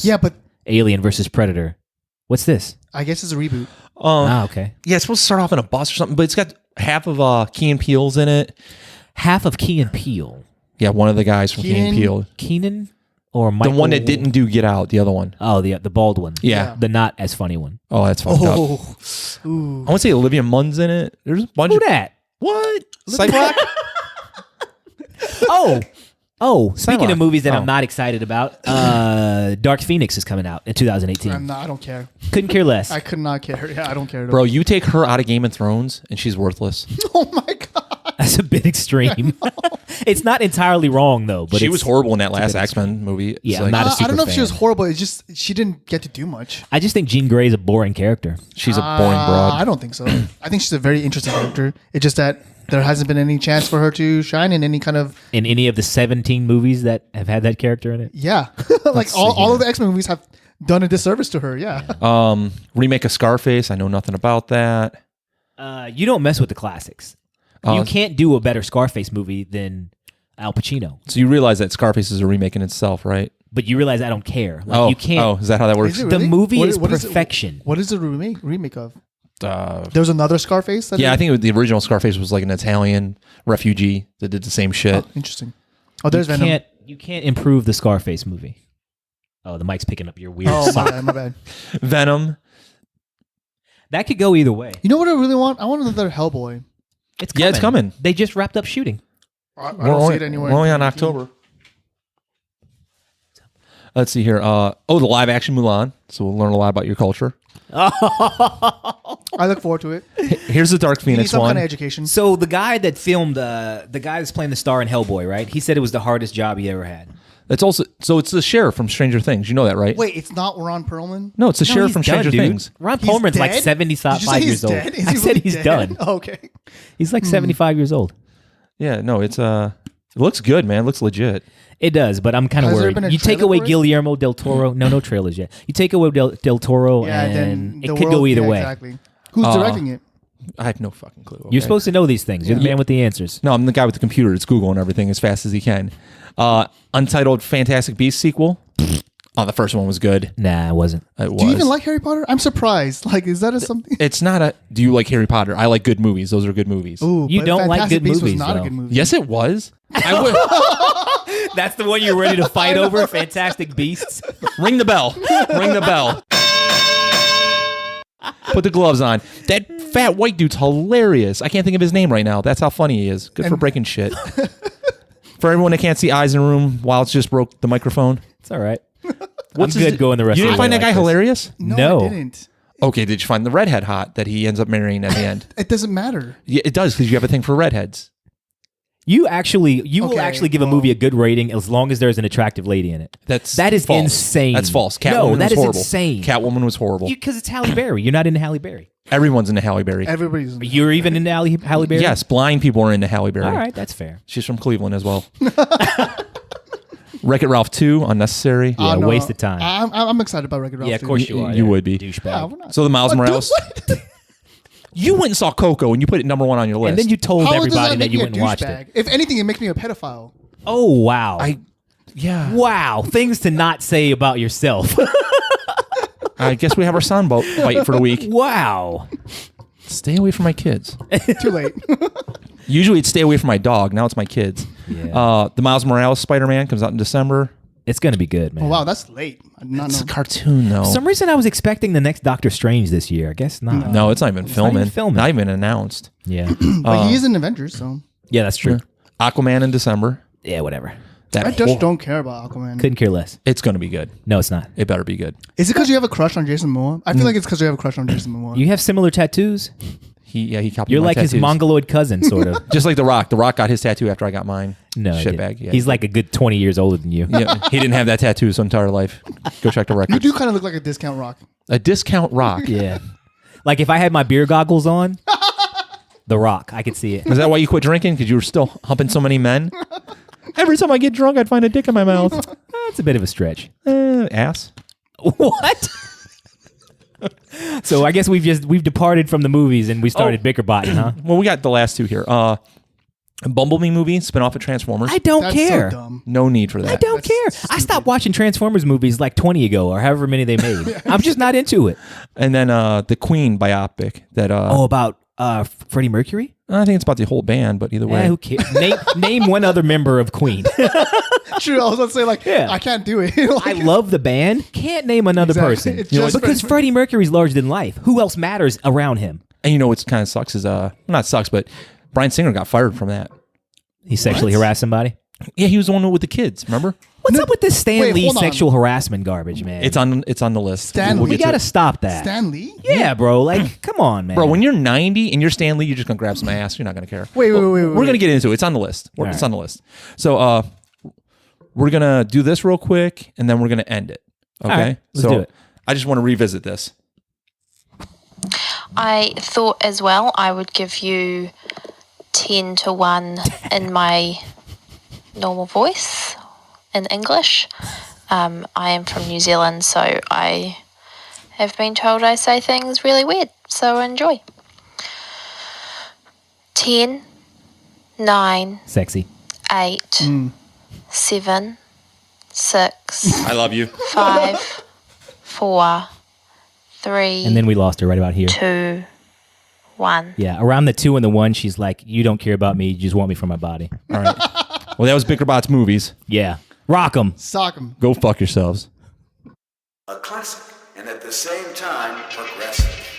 yeah, but Alien versus Predator. What's this? I guess it's a reboot. Okay. Yeah, it's supposed to start off in a bus or something, but it's got half of Key and Peele's in it. Half of Key and Peele. Yeah, one of the guys from Key and Keenan? Peele. Keenan or The Michael? one that didn't do Get Out, the other one. Oh, the bald one. Yeah. The not as funny one. Oh, that's fucked up. Oh, ooh. I want to say Olivia Munn's in it. There's a bunch Who of that? What? Cyborg? Oh, speaking Psylocke. of movies that Oh. I'm not excited about, Dark Phoenix is coming out in 2018. I don't care. Couldn't care less. I could not care. Yeah, I don't care. At all. Bro, you take her out of Game of Thrones and she's worthless. Oh my god. That's a bit extreme. It's not entirely wrong though, but she it's- was horrible in that last bit X-Men movie. Yeah, It's I'm like, not a I super don't know if she was fan. horrible. It's just she didn't get to do much. I just think Jean Grey is a boring character. she's a boring I broad. don't think so. I think she's a very interesting character. It's just that there hasn't been any chance for her to shine in any kind of In any of the 17 movies that have had that character in it. like all of the X-Men movies have done a disservice to her. Yeah. Remake of Scarface. I know nothing about that. You don't mess with the classics. You can't do a better Scarface movie than Al Pacino. So you realize that Scarface is a remake in itself, right? But you realize I don't care. Like, you can't. Oh, is that how that works? Is it The really? movie What- is what it- perfection. What is the remake of? Uh, There was another Scarface. That yeah, I think the original Scarface was like an Italian refugee that did the same shit. Oh, interesting. Oh, there's you Venom. you can't improve the Scarface movie. Oh, the mic's picking up your weird Oh, sock. my bad. Venom. That could go either way. You know what I really want? I want another Hellboy. It's Yeah, it's coming. They just wrapped up shooting. I We're don't only, see it anywhere. we're only on October. Let's see here. The live action Mulan. So we'll learn a lot about your culture. I look forward to it. Here's the Dark You need Phoenix some one. kind of education. So the guy that filmed the guy that's playing the star in Hellboy, right? He said it was the hardest job he ever had. It's also it's the sheriff from Stranger Things. You know that, right? Wait, it's not Ron Perlman? No, it's the No, sheriff he's from done, Stranger dude. Things. Ron He's Perlman's like dead? 75 Did you say he's years old. dead? Is I he said really he's dead? done. Okay. He's like 75 years old. Yeah, no, it's it looks good, man. It looks legit. It does, but I'm kind of Has there worried. been a You take trailer away for it? Guillermo del Toro. No trailers yet. You take away del Toro, Yeah, and then it the could world- go either yeah, way. Exactly. Who's directing it? I have no fucking clue. You're okay? supposed to know these things. You're the man with the answers. No, I'm the guy with the computer. It's Google and everything as fast as he can. Untitled Fantastic Beasts sequel. Oh, the first one was good. Nah, it wasn't. It was. Do you even like Harry Potter? I'm surprised. Like, is that a something? It's not a. Do you like Harry Potter? I like good movies. Those are good movies. Ooh, You but don't like Fantastic good Beasts movies, was not though. a good movie. Yes, it was. I would That's the one you're ready to fight over, Fantastic Beasts? ring the bell. Ring the bell. Put the gloves on. That fat white dude's hilarious. I can't think of his name right now. That's how funny he is. Good for breaking shit. For everyone that can't see eyes in the room, Wilds just broke the microphone. It's all right. What's I'm his- good going the rest You of didn't the way find that like guy this. hilarious? No, No. I didn't. Okay, did you find the redhead hot that he ends up marrying at the end? It doesn't matter. Yeah, it does because you have a thing for redheads. You will actually Okay, give a movie a good rating as long as there's an attractive lady in it. That is false. insane. That's false. No, Catwoman that was is horrible. insane. Catwoman was horrible. Because it's Halle Berry. You're not into Halle Berry. Everyone's into Halle Berry. Everybody's. You're even into Halle Berry? Yes, blind people are into Halle Berry. All right, that's fair. She's from Cleveland as well. Wreck-It Ralph 2, unnecessary. Yeah, waste of time. I'm excited about Wreck-It Ralph. Yeah, of too. course you are. You would be. Douchebag. Yeah, we're not. So the Miles What, Morales. dude, You went and saw CoCo and you put it number one on your list. And then you told How does everybody that make you me a went and watched douchebag? it. If anything, it makes me a pedophile. Oh, wow. Yeah. Wow. Things to not say about yourself. I guess we have our son bite for the week. Wow. Stay away from my kids. Too late. Usually it's stay away from my dog. Now it's my kids. Yeah. The Miles Morales Spider-Man comes out in December. It's gonna be good, man. Oh, wow, that's late. I did not It's know. a cartoon, though. For some reason, I was expecting the next Doctor Strange this year. I guess not. No, it's not even filming. filming. Not even announced. Yeah. But he is in Avengers, so Yeah, that's true. Aquaman in December. Yeah, whatever. That I just don't care about Aquaman. Couldn't care less. It's going to be good. No, it's not. It better be good. Is it because you have a crush on Jason Momoa? I feel like it's because you have a crush on Jason Momoa. You have similar tattoos. He copied You're my like his tattoos. mongoloid cousin, sort of. Just like The Rock. The Rock got his tattoo after I got mine. No, I didn't. Shitbag. Yeah. He's like a good 20 years older than you. Yeah, he didn't have that tattoo his entire life. Go check the You records. do kind of look like a discount rock. A discount Rock. Yeah. Like if I had my beer goggles on, The Rock, I could see it. Is that why you quit drinking? Because you were still humping so many men? Every time I get drunk, I'd find a dick in my mouth. That's a bit of a stretch. Ass. What? So I guess we've departed from the movies and we started Bicker Botting, huh? Well, we got the last two here. A Bumblebee movie, spin-off of Transformers. I don't That's care. so dumb. No need for that. I don't care. I stopped watching Transformers movies like 20 ago or however many they made. I'm just not into it. And then the Queen biopic that About Freddie Mercury? I think it's about the whole band, but either way. Who cares? Name one other member of Queen. True, I was going to say, like, Yeah. I can't do it. I love the band. Can't name another Exactly. person. It's just because Freddie Mercury's larger than life. Who else matters around him? And you know what kind of sucks is not sucks, but Bryan Singer got fired from that. He sexually harassed somebody? Yeah, he was the one with the kids. Remember? What's up with this Stan Wait, Lee hold on. sexual harassment garbage, man? It's on the list. Stan We'll Lee? we get to got to it. stop that. Stan Lee? Yeah, bro. Like, come on, man. Bro, when you're 90 and you're Stan Lee, you're just gonna grab some ass. You're not gonna care. Wait. We're gonna get into it. It's on the list. It's right. on the list. So we're gonna do this real quick, and then we're gonna end it. Okay. right, let's so do it. I just want to revisit this. I thought as well I would give you 10 to 1 in my normal voice in English. I am from New Zealand, so I have been told I say things really weird, so enjoy. 10, 9, Sexy. 8, 7, 6, I love you. 5, 4, 3, And then we lost her right about here. 2, 1. Yeah, around the 2 and the 1, she's like, you don't care about me. You just want me for my body. All right. Well, that was Bicker Bots movies. Yeah. Rock 'em. Sock him. Go fuck yourselves. A classic, and at the same time, progressive.